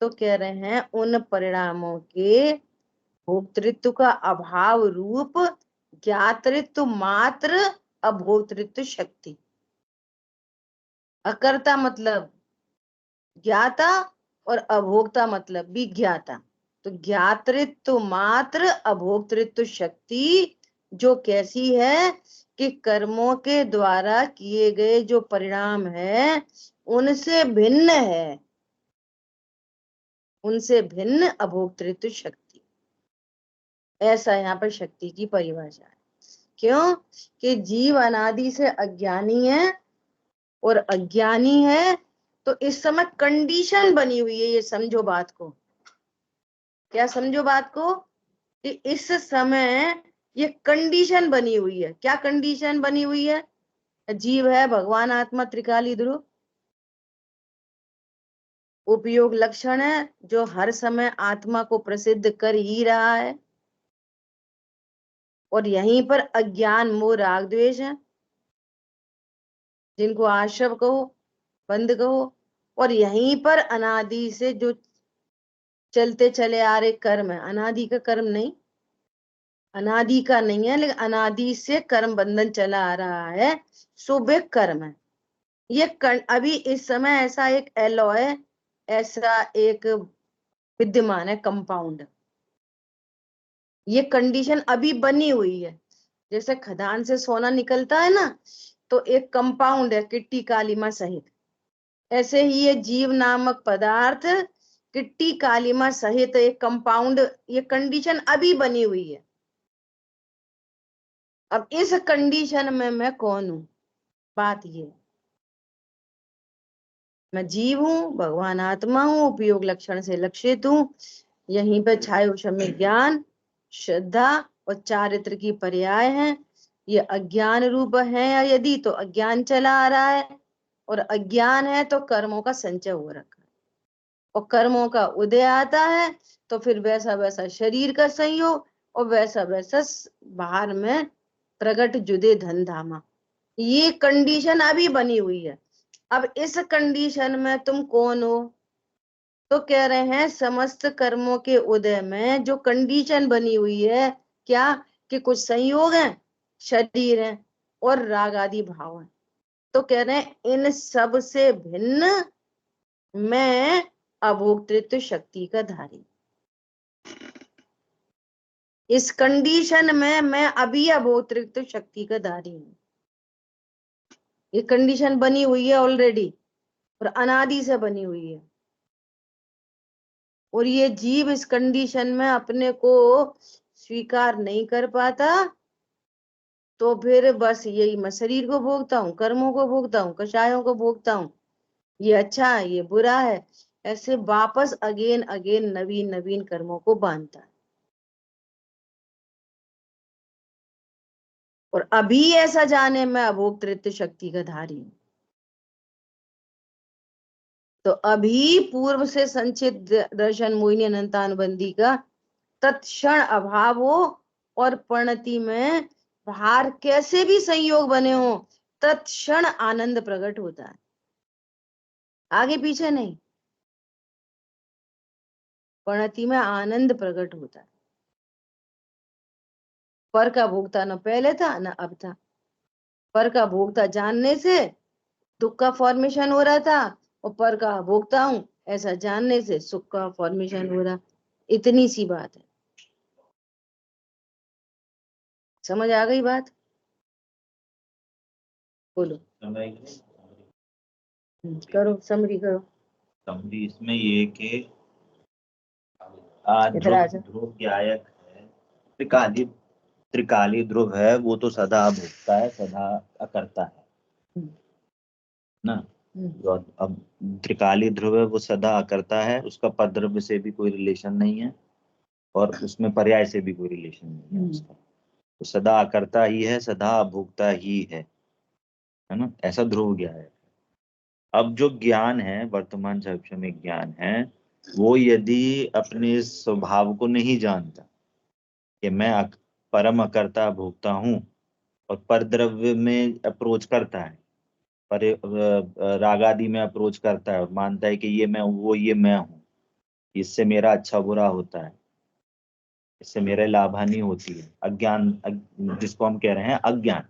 तो कह रहे हैं उन परिणामों के भोक्तृत्व का अभाव रूप ज्ञातृत्व मात्र अभोक्तृत्व शक्ति। अकर्ता मतलब ज्ञाता और अभोक्ता मतलब भी ज्ञाता, तो ज्ञातृत्व मात्र अभोक्तृत्व शक्ति जो कैसी है कि कर्मों के द्वारा किए गए जो परिणाम है उनसे भिन्न है, उनसे भिन्न अभोक्तृत्व शक्ति, ऐसा यहाँ पर शक्ति की परिभाषा है। क्यों कि जीव अनादि से अज्ञानी है, और अज्ञानी है तो इस समय कंडीशन बनी हुई है, ये समझो बात को। क्या समझो बात को कि इस समय ये कंडीशन बनी हुई है। क्या कंडीशन बनी हुई है? जीव है भगवान आत्मा त्रिकाली ध्रुव, उपयोग लक्षण है जो हर समय आत्मा को प्रसिद्ध कर ही रहा है, और यहीं पर अज्ञान मोह राग द्वेष है जिनको आश्रव कहो, बंद कहो, और यहीं पर अनादि से जो चलते चले आ रहे कर्म है, अनादि का कर्म नहीं, अनादि का नहीं है, लेकिन अनादि से कर्म बंधन चला आ रहा है, शुभ कर्म है ये। अभी इस समय ऐसा एक एलॉय, ऐसा एक विद्यमान है कंपाउंड, ये कंडीशन अभी बनी हुई है। जैसे खदान से सोना निकलता है ना, तो एक कंपाउंड है किट्टी कालीमा सहित, ऐसे ही ये जीव नामक पदार्थ किट्टी कालीमा सहित एक कंपाउंड, ये कंडीशन अभी बनी हुई है। अब इस कंडीशन में मैं कौन हूं? बात ये, मैं जीव हूं, भगवान आत्मा हूं, उपयोग लक्षण से लक्षित हूं, यहीं पर छाए उषम्य ज्ञान, श्रद्धा और चारित्र की पर्याय हैं। ये अज्ञान रूप है, या यदि तो अज्ञान चला आ रहा है, और अज्ञान है तो कर्मों का संचय हो रखा है, और कर्मों का उदय आता है तो फिर वैसा वैसा शरीर का संयोग, और वैसा वैसा बाहर में प्रकट जुदे धन धामा, ये कंडीशन अभी बनी हुई है। अब इस कंडीशन में तुम कौन हो? तो कह रहे हैं समस्त कर्मों के उदय में जो कंडीशन बनी हुई है, क्या कि कुछ संयोग है, शरीर है और राग आदि भाव है, तो कह रहे हैं इन सब से भिन्न मैं अभोक्तृत्व शक्ति का धारी। इस कंडीशन में मैं अभी अभोक्तृत्व शक्ति का धारी हूं। ये कंडीशन बनी हुई है ऑलरेडी, और अनादि से बनी हुई है, और ये जीव इस कंडीशन में अपने को स्वीकार नहीं कर पाता, तो फिर बस यही मैं शरीर को भोगता हूँ, कर्मों को भोगता हूँ, कषायों को भोगता हूँ, ये अच्छा है, ये बुरा है, ऐसे वापस अगेन अगेन नवीन नवीन कर्मों को बांधता है। और अभी ऐसा जाने मैं अभोक्तृत्व शक्ति का धारी हूं। तो अभी पूर्व से संचित दर्शन मोहिनी अनंतानुबंधी का तत्क्षण अभाव हो, और परिणति में बाहर कैसे भी संयोग बने हो, तत्क्षण आनंद प्रकट होता है, आगे पीछे नहीं, परिणति में आनंद प्रकट होता है। पर का भोगता न पहले था न अब था, पर का भोगता जानने से दुख का फॉर्मेशन हो रहा था, और पर का भोगता हूं ऐसा जानने से सुख का फॉर्मेशन हो रहा। इतनी सी बात है, समझ आ गई बात? बोलो, करो समरी करो। समरी इसमें ये कि ध्रुव ध्रुव गायक है त्रिकाली त्रिकाली ध्रुव है वो तो सदा भोगता है, सदा अकर्ता है ना। जो अब त्रिकाली ध्रुव है वो सदा अकर्ता है, उसका पद्रव्य से भी कोई रिलेशन नहीं है और उसमें पर्याय से भी कोई रिलेशन नहीं है उसका। तो सदा अकर्ता ही है, सदा भोगता ही है ना, ऐसा ध्रुव ज्ञान है। अब जो ज्ञान है, वर्तमान सापेक्ष में ज्ञान है, वो यदि अपने स्वभाव को नहीं जानता कि मैं परम अकर्ता भोगता हूँ और परद्रव्य में अप्रोच करता है, पर रागादि में अप्रोच करता है और मानता है कि ये मैं हूँ, वो ये मैं हूँ, इससे मेरा अच्छा बुरा होता है, इससे मेरे लाभ हानि होती है, अज्ञान जिसको हम कह रहे हैं अज्ञान।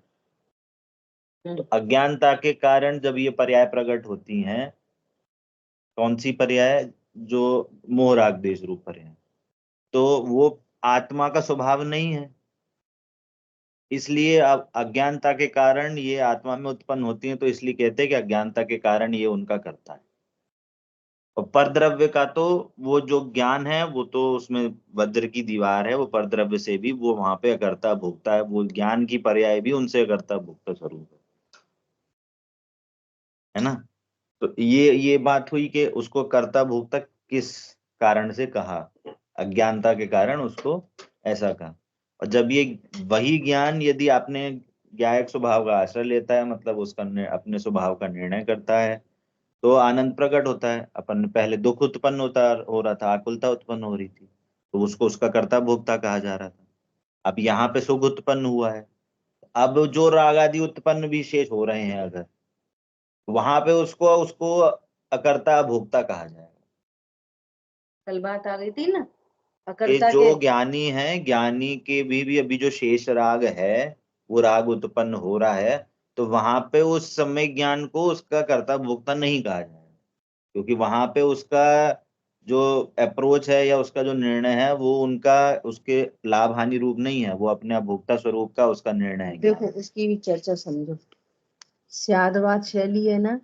तो अज्ञानता के कारण जब ये पर्याय प्रकट होती हैं, कौन सी पर्याय, जो मोह राग द्वेष रूप पर्याय, तो वो आत्मा का स्वभाव नहीं है, इसलिए अब अज्ञानता के कारण ये आत्मा में उत्पन्न होती हैं, तो इसलिए कहते हैं कि अज्ञानता के कारण ये उनका करता है। और परद्रव्य का तो वो जो ज्ञान है वो तो उसमें वज्र की दीवार है, वो परद्रव्य से भी वो वहां पे अकर्ता भोगता है, वो ज्ञान की पर्याय भी उनसे अकर्ता भोगता स्वरूप है ना। तो ये बात हुई कि उसको कर्ता भोक्ता किस कारण से कहा, अज्ञानता के कारण उसको ऐसा कहा। और जब ये वही ज्ञान यदि आपने ज्ञायक स्वभाव का आश्रय लेता है, मतलब उसका अपने स्वभाव का निर्णय करता है, तो आनंद प्रकट होता है। अपन पहले दुख उत्पन्न हो रहा था, आकुलता उत्पन्न हो रही थी, तो उसको उसका कर्ता भोक्ता कहा जा रहा था। अब यहाँ पे सुख उत्पन्न हुआ है, अब जो राग आदि उत्पन्न भी शेष हो रहे हैं, अगर वहां पे उसको उसको अकर्ता भोक्ता कहा जाएगा। कल बात आ गई थी ना कि अकर्ता जो के। ज्ञानी है, ज्ञानी के भी अभी जो शेष राग है, वो राग उत्पन्न हो रहा है, तो वहां पे उस समय ज्ञान को उसका कर्ता भोक्ता नहीं कहा जाएगा, क्योंकि वहां पे उसका जो अप्रोच है या उसका जो निर्णय है वो उनका उसके लाभ हानि रूप नहीं है, वो अपने अभोक्ता स्वरूप का उसका निर्णय है। देखो इसकी भी चर्चा समझो, स्यादवाद शैली है ना,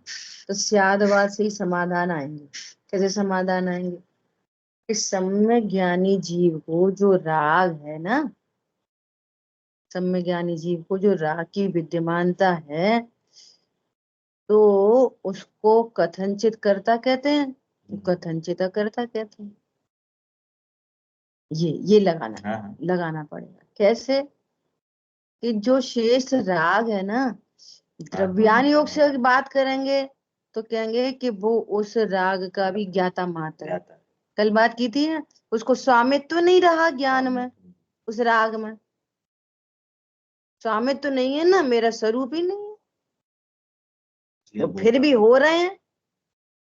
तो स्यादवाद से ही समाधान आएंगे। कैसे समाधान आएंगे? इस सम्य ज्ञानी जीव को जो राग है ना, सम्य ज्ञानी जीव को जो राग की विद्यमानता है, तो उसको कथनचित कर्ता कहते हैं, तो कथनचित अकर्ता कहते हैं। ये लगाना लगाना पड़ेगा। कैसे? कि जो शेष राग है ना, द्रव्यान योग से बात करेंगे तो कहेंगे कि वो उस राग का भी ज्ञाता मात्र है। कल बात की थी ना, उसको स्वामित्व नहीं रहा ज्ञान में, उस राग में स्वामित्व नहीं है ना, मेरा स्वरूप ही नहीं है, तो फिर भी हो रहे हैं,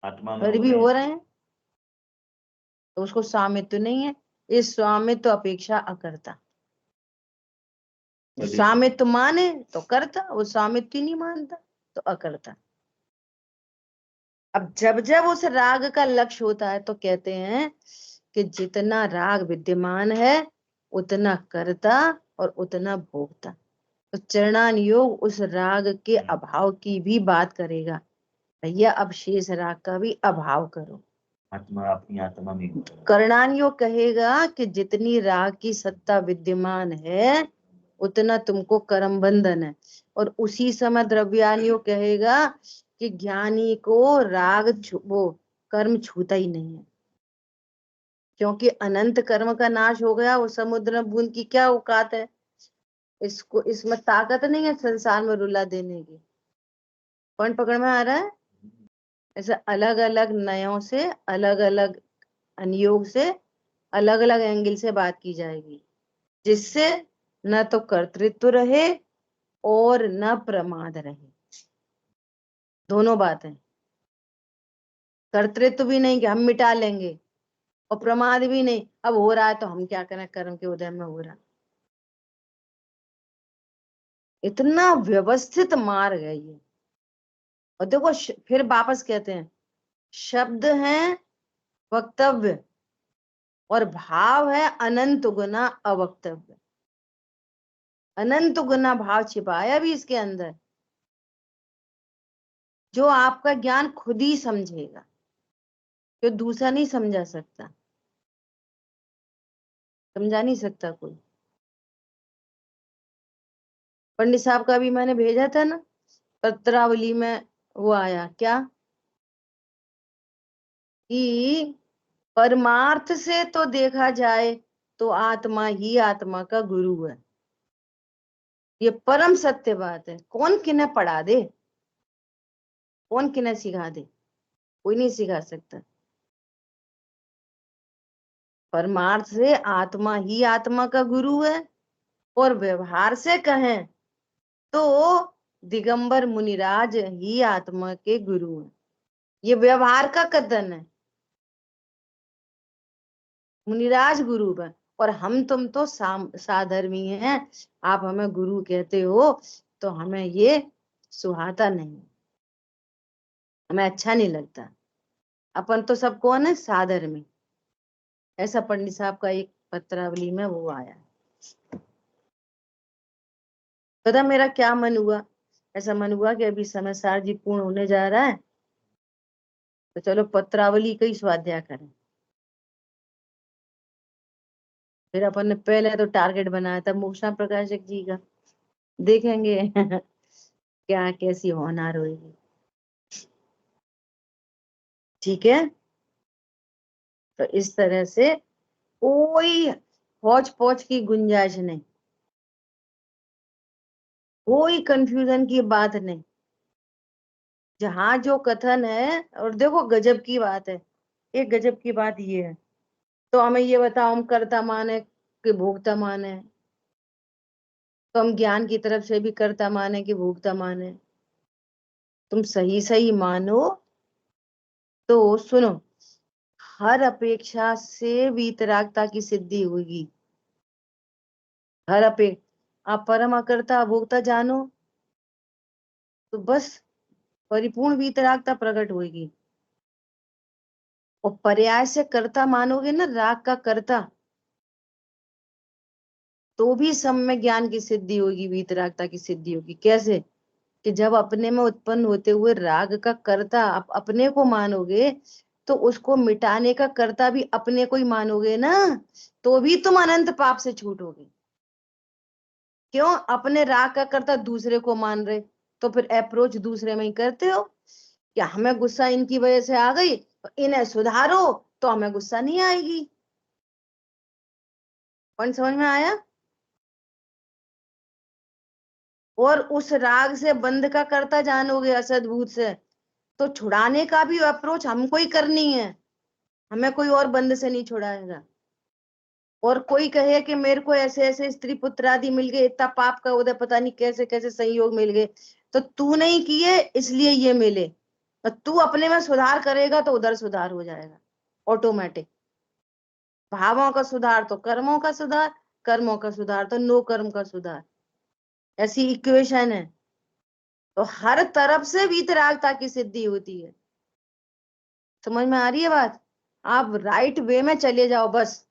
फिर भी हो रहे हैं, तो उसको स्वामित्व नहीं है। इस स्वामित्व अपेक्षा अकर्ता, स्वामित्व माने तो करता, वो स्वामित्व ही नहीं मानता तो अकर्ता। अब जब जब उस राग का लक्ष्य होता है तो कहते हैं कि जितना राग विद्यमान है उतना कर्ता और उतना भोक्ता। तो चरणान योग उस राग के अभाव की भी बात करेगा, भैया अब शेष राग का भी अभाव करो। आत्मा अपनी आत्मा में कर्णान योग कहेगा कि जितनी राग की सत्ता विद्यमान है उतना तुमको कर्म बंधन है, और उसी समय द्रव्यान योग कहेगा कि ज्ञानी को राग वो कर्म छूता ही नहीं है, क्योंकि अनंत कर्म का नाश हो गया। वो समुद्र बूंद की क्या औकात है, इसको इसमें ताकत नहीं है संसार में रुला देने की। पॉइंट पकड़ में आ रहा है? ऐसे अलग अलग नयों से, अलग अलग अनुयोग से, अलग अलग एंगल से बात की जाएगी, जिससे न तो कर्तृत्व रहे और न प्रमाद रहे। दोनों बातें, कर्तृत्व भी नहीं कि हम मिटा लेंगे, और प्रमाद भी नहीं अब हो रहा है तो हम क्या करें, कर्म के उदय में हो रहा। इतना व्यवस्थित मार्ग है ये। और देखो फिर वापस कहते हैं, शब्द है वक्तव्य और भाव है अनंत गुना अवक्तव्य। अनंत गुना भाव छिपाया भी इसके अंदर, जो आपका ज्ञान खुद ही समझेगा, जो दूसरा नहीं समझा सकता, समझा नहीं सकता कोई। पंडित साहब का भी मैंने भेजा था ना पत्रावली में, वो आया क्या कि परमार्थ से तो देखा जाए तो आत्मा ही आत्मा का गुरु है। ये परम सत्य बात है। कौन किन्हें पढ़ा दे, कौन किन्हें सिखा दे, कोई नहीं सिखा सकता। परमार्थ से आत्मा ही आत्मा का गुरु है, और व्यवहार से कहें तो दिगंबर मुनिराज ही आत्मा के गुरु हैं। ये व्यवहार का कथन है। मुनिराज गुरु है, और हम तुम तो साधर्मी हैं, आप हमें गुरु कहते हो तो हमें ये सुहाता नहीं, हमें अच्छा नहीं लगता। अपन तो सब कौन है, साधर्मी। ऐसा पंडित साहब का एक पत्रावली में वो आया। पता मेरा क्या मन हुआ, ऐसा मन हुआ कि अभी समय सार जी पूर्ण होने जा रहा है, तो चलो पत्रावली का ही स्वाध्याय करें। फिर अपन ने पहले तो टारगेट बनाया था मोक्षा प्रकाशक जी का, देखेंगे क्या कैसी होनहार होगी। ठीक है, तो इस तरह से कोई हौच पौच की गुंजाइश नहीं, कोई कंफ्यूजन की बात नहीं। जहां जो कथन है, और देखो गजब की बात है, एक गजब की बात ये है, तो हमें ये बताओ हम कर्ता माने कि भोक्ता माने? तो हम ज्ञान की तरफ से भी कर्ता माने कि भोक्ता माने? तुम सही सही मानो तो सुनो, हर अपेक्षा से वीतरागता की सिद्धि होगी। हर आप परम अकर्ता अभोक्ता जानो तो बस परिपूर्ण वीतरागता प्रकट होगी। और पर्याय से कर्ता मानोगे ना, राग का कर्ता, तो भी सम्यक ज्ञान की सिद्धि होगी, वीतरागता की सिद्धि होगी। कैसे? कि जब अपने में उत्पन्न होते हुए राग का कर्ता आप अपने को मानोगे, तो उसको मिटाने का कर्ता भी अपने को ही मानोगे ना, तो भी तुम अनंत पाप से छूटोगे। क्यों? अपने राग का कर्ता दूसरे को मान रहे, तो फिर अप्रोच दूसरे में ही करते हो। क्या हमें गुस्सा इनकी वजह से आ गई, तो इन्हें सुधारो तो हमें गुस्सा नहीं आएगी। पॉइंट समझ में आया? और उस राग से बंध का कर्ता जानोगे असद्भूत से, तो छुड़ाने का भी अप्रोच हमको ही करनी है, हमें कोई और बंद से नहीं छुड़ाएगा। और कोई कहे कि मेरे को ऐसे ऐसे स्त्री पुत्र आदि मिल गए, इतना पाप का उदय, पता नहीं कैसे कैसे संयोग मिल गए, तो तू नहीं किए इसलिए ये मिले। और तू अपने में सुधार करेगा तो उधर सुधार हो जाएगा ऑटोमेटिक। भावों का सुधार तो कर्मों का सुधार, कर्मों का सुधार तो नो कर्म का सुधार, ऐसी इक्वेशन है। तो हर तरफ से वीतरागता की सिद्धि होती है। समझ में आ रही है बात? आप राइट वे में चले जाओ बस।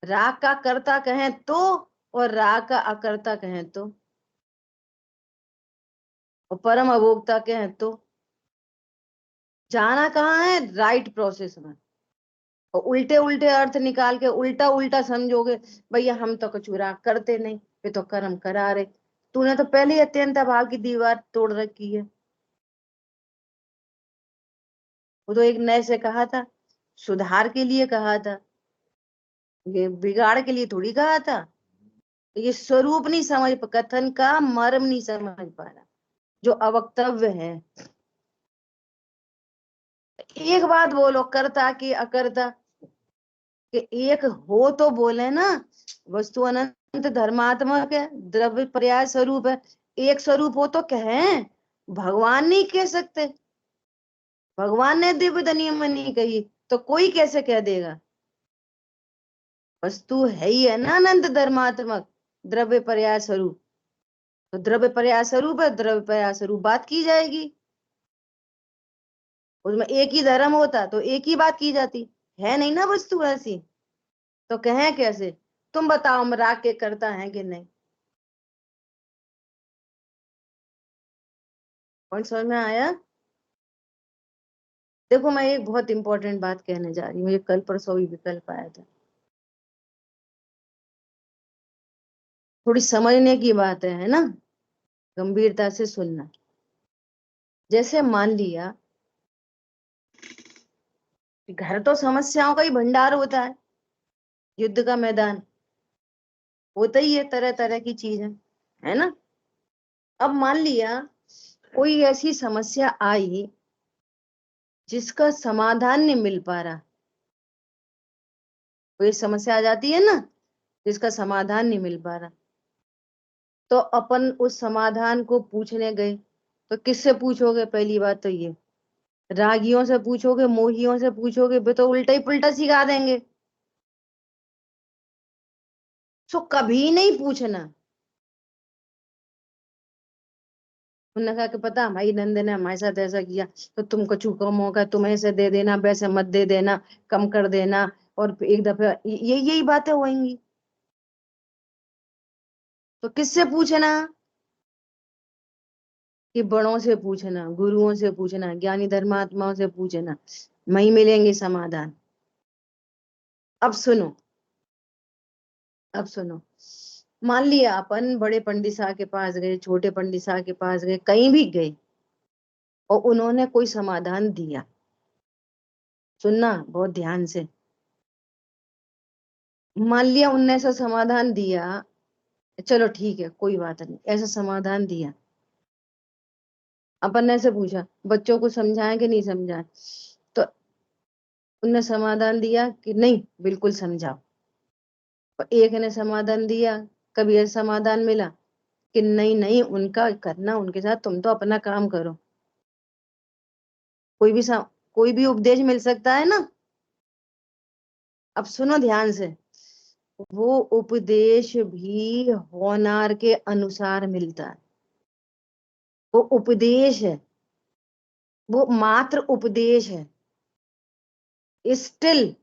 राग का कर्ता कहें तो, और राग का अकर्ता कहें तो, और परम अभोक्ता कहें तो, जाना कहाँ है? राइट प्रोसेस में। और उल्टे उल्टे अर्थ निकाल के उल्टा उल्टा समझोगे, भैया हम तो कुछ राग करते नहीं, ये तो कर्म करा रहे। तूने तो पहले ही अत्यंत भाव की दीवार तोड़ रखी है। वो तो एक नए से कहा था, सुधार के लिए कहा था, ये बिगाड़ के लिए थोड़ी कहा था। ये स्वरूप नहीं समझ, कथन का मर्म नहीं समझ पा रहा, जो अवक्तव्य है। एक बात बोलो, कर्ता की अकर्ता कि एक हो तो बोले ना। वस्तु अनंत धर्मात्मक है, द्रव्य पर्याय स्वरूप है, एक स्वरूप हो तो कहें। भगवान नहीं कह सकते? भगवान ने दिव्य नियम में नहीं कही तो कोई कैसे कह देगा? वस्तु है ही है ना अनंत धर्मात्मक, द्रव्य पर्याय स्वरूप। तो द्रव्य पर्याय स्वरूप है, द्रव्य पर्याय स्वरूप बात की जाएगी। उसमें एक ही धर्म होता तो एक ही बात की जाती, है नहीं ना वस्तु ऐसी, तो कहें कैसे? तुम बताओ हम राग के करता है कि नहीं? पॉइंट समझ में आया? देखो मैं एक बहुत इंपॉर्टेंट बात कहने जा रही हूँ, मुझे कल परसों भी विकल्प आया था। थोड़ी समझने की बात है ना, गंभीरता से सुनना। जैसे मान लिया घर तो समस्याओं का ही भंडार होता है, युद्ध का मैदान होता ही है, तरह तरह की चीजें, है ना। अब मान लिया कोई ऐसी समस्या आई जिसका समाधान नहीं मिल पा रहा, कोई समस्या आ जाती है ना जिसका समाधान नहीं मिल पा रहा, तो अपन उस समाधान को पूछने गए तो किससे पूछोगे? पहली बात तो ये, रागियों से पूछोगे, मोहियों से पूछोगे, वे तो उल्टा ही पुल्टा सिखा देंगे। सो कभी नहीं पूछना। उन्होंने कहा कि पता हमारी नंद ने हमारे साथ ऐसा किया तो तुम कछु कम होगा, तुम ऐसे दे देना, वैसे मत दे देना, कम कर देना, और एक दफे यही बातें होंगी। तो किससे पूछना? कि बड़ों से पूछना, गुरुओं से पूछना, ज्ञानी धर्मात्माओं से पूछना, वहीं मिलेंगे समाधान। अब सुनो, अब सुनो, मान लिया अपन बड़े पंडित साहब के पास गए, छोटे पंडित साहब के पास गए, कहीं भी गए और उन्होंने कोई समाधान दिया। सुनना बहुत ध्यान से। मान लिया उनने ऐसा समाधान दिया, चलो ठीक है कोई बात नहीं, ऐसा समाधान दिया। अपन ने ऐसे पूछा बच्चों को समझाएं कि नहीं समझाएं, तो उनने समाधान दिया कि नहीं बिल्कुल समझाओ। और एक ने समाधान दिया, कभी ऐसा समाधान मिला कि नहीं नहीं उनका करना उनके साथ, तुम तो अपना काम करो। कोई भी उपदेश मिल सकता है ना। अब सुनो ध्यान से, वो उपदेश भी होनार के अनुसार मिलता है। वो उपदेश है, वो मात्र उपदेश है। स्टिल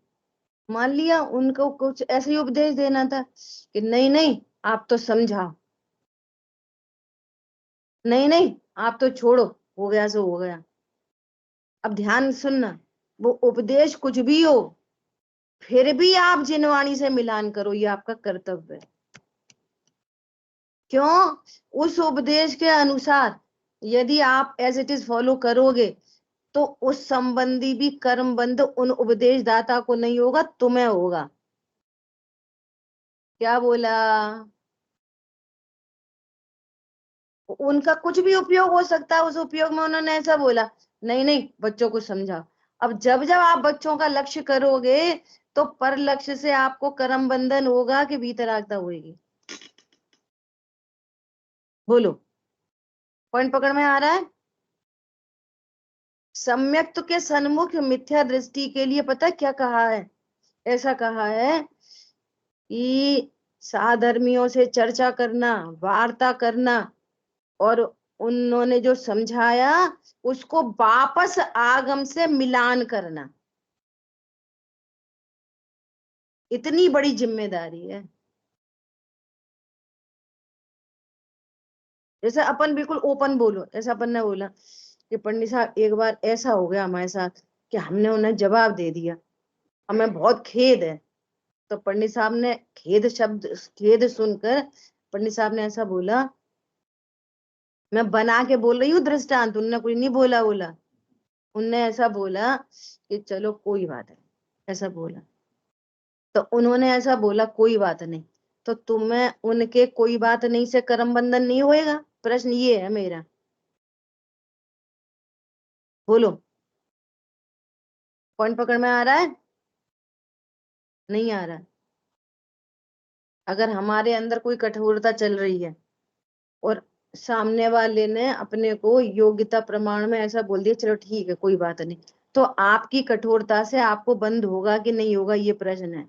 मान लिया उनको कुछ ऐसे ही उपदेश देना था कि नहीं नहीं आप तो समझाओ, नहीं नहीं आप तो छोड़ो, हो गया सो हो गया। अब ध्यान सुनना, वो उपदेश कुछ भी हो फिर भी आप जिनवाणी से मिलान करो, ये आपका कर्तव्य है। क्यों? उस उपदेश के अनुसार यदि आप एज इट इज फॉलो करोगे तो उस संबंधी भी कर्म बंध उन उपदेश दाता को नहीं होगा, तुम्हें होगा। क्या बोला? उनका कुछ भी उपयोग हो सकता है, उस उपयोग में उन्होंने ऐसा बोला नहीं नहीं बच्चों को समझाओ। अब जब जब आप बच्चों का लक्ष्य करोगे तो पर लक्ष्य से आपको कर्म बंधन होगा कि भीतरागता होगी? बोलो, पॉइंट पकड़ में आ रहा है? सम्यक्त के सन्मुख मिथ्या दृष्टि के लिए पता क्या कहा है? ऐसा कहा है कि साधर्मियों से चर्चा करना, वार्ता करना, और उन्होंने जो समझाया उसको वापस आगम से मिलान करना, इतनी बड़ी जिम्मेदारी है। जैसे अपन बिल्कुल ओपन बोलो, जैसे अपन ने बोला कि पंडित साहब एक बार ऐसा हो गया हमारे साथ कि हमने उन्हें जवाब दे दिया, हमें बहुत खेद है। तो पंडित साहब ने खेद सुनकर पंडित साहब ने ऐसा बोला, मैं बना के बोल रही हूँ दृष्टांत, उनने कुछ नहीं बोला। उनने ऐसा बोला कि चलो कोई बात नहीं, ऐसा बोला। तो उन्होंने ऐसा बोला कोई बात नहीं, तो तुम्हें उनके कोई बात नहीं से कर्म बंधन नहीं होएगा? प्रश्न ये है मेरा, बोलो, पॉइंट पकड़ में आ रहा है? नहीं आ रहा? अगर हमारे अंदर कोई कठोरता चल रही है और सामने वाले ने अपने को योग्यता प्रमाण में ऐसा बोल दिया चलो ठीक है कोई बात नहीं, तो आपकी कठोरता से आपको बंद होगा कि नहीं होगा, ये प्रश्न है।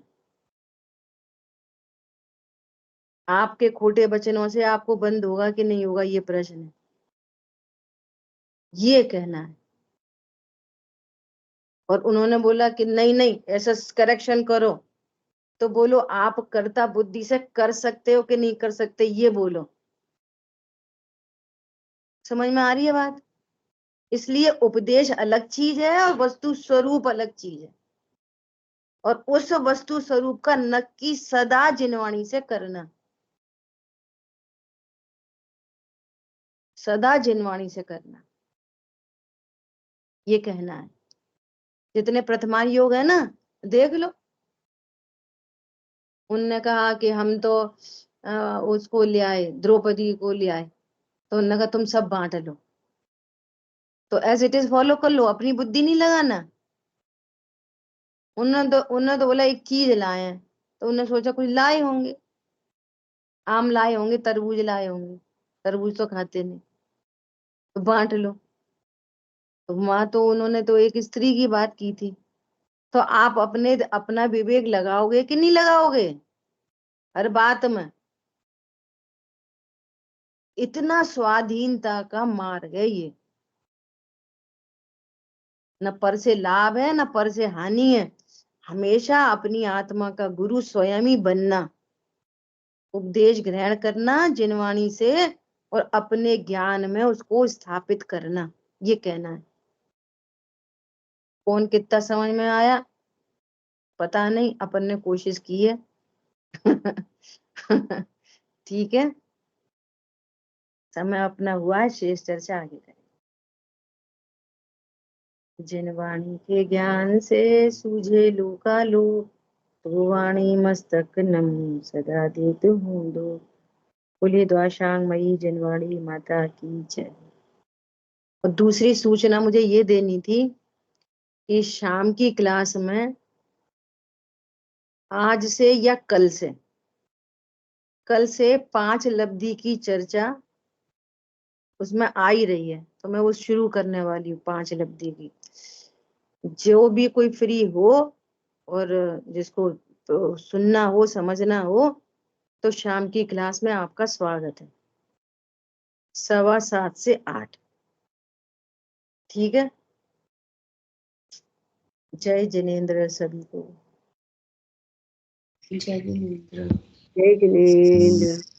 आपके खोटे वचनों से आपको बंद होगा कि नहीं होगा, ये प्रश्न है। ये कहना है। और उन्होंने बोला कि नहीं नहीं ऐसा करेक्शन करो, तो बोलो आप कर्ता बुद्धि से कर सकते हो कि नहीं कर सकते, ये बोलो। समझ में आ रही है बात? इसलिए उपदेश अलग चीज है और वस्तु स्वरूप अलग चीज है, और उस वस्तु स्वरूप का नक्की सदा जिनवाणी से करना। सदा जिनवाणी से करना, ये कहना है। जितने प्रथमान योग है ना, देख लो। उनने कहा कि हम तो उसको ले आए, द्रौपदी को ले आए, तो उन्होंने कहा तुम सब बांट लो। तो एज इट इज फॉलो कर लो, अपनी बुद्धि नहीं लगाना। उन्होंने तो बोला एक चीज लाए हैं, तो उन्होंने सोचा कुछ लाए होंगे, आम लाए होंगे, तरबूज लाए होंगे, तरबूज तो खाते नहीं, तो बांट लो। तो वहां तो उन्होंने तो एक स्त्री की बात की थी। तो आप अपना विवेक लगाओगे कि नहीं लगाओगे हर बात में? इतना स्वाधीनता का मार्ग है ये, न पर से लाभ है न पर से हानि है। हमेशा अपनी आत्मा का गुरु स्वयं ही बनना, उपदेश ग्रहण करना जिनवाणी से, और अपने ज्ञान में उसको स्थापित करना, ये कहना है। कौन कितना समझ में आया पता नहीं, अपन ने कोशिश की है। ठीक है, समय अपना हुआ है, शेष चर्चा आगे करें। जिनवाणी के ज्ञान से सूझे लोकालो, तो वाणी मस्तक नम सदा देत हूँ दो। बोलिए द्वाशांग मई जिनवाणी माता की जय। और दूसरी सूचना मुझे ये देनी थी कि शाम की क्लास में आज से या कल से 5 लब्धि की चर्चा उसमें आ ही रही है, तो मैं वो शुरू करने वाली हूँ 5 लब्धि की। जो भी कोई फ्री हो और जिसको तो सुनना हो, समझना हो, तो शाम की क्लास में आपका स्वागत है, 7:15 से 8। ठीक है, जय जिनेन्द्र सभी को। जय जिनेन्द्र। जय जिनेन्द्र।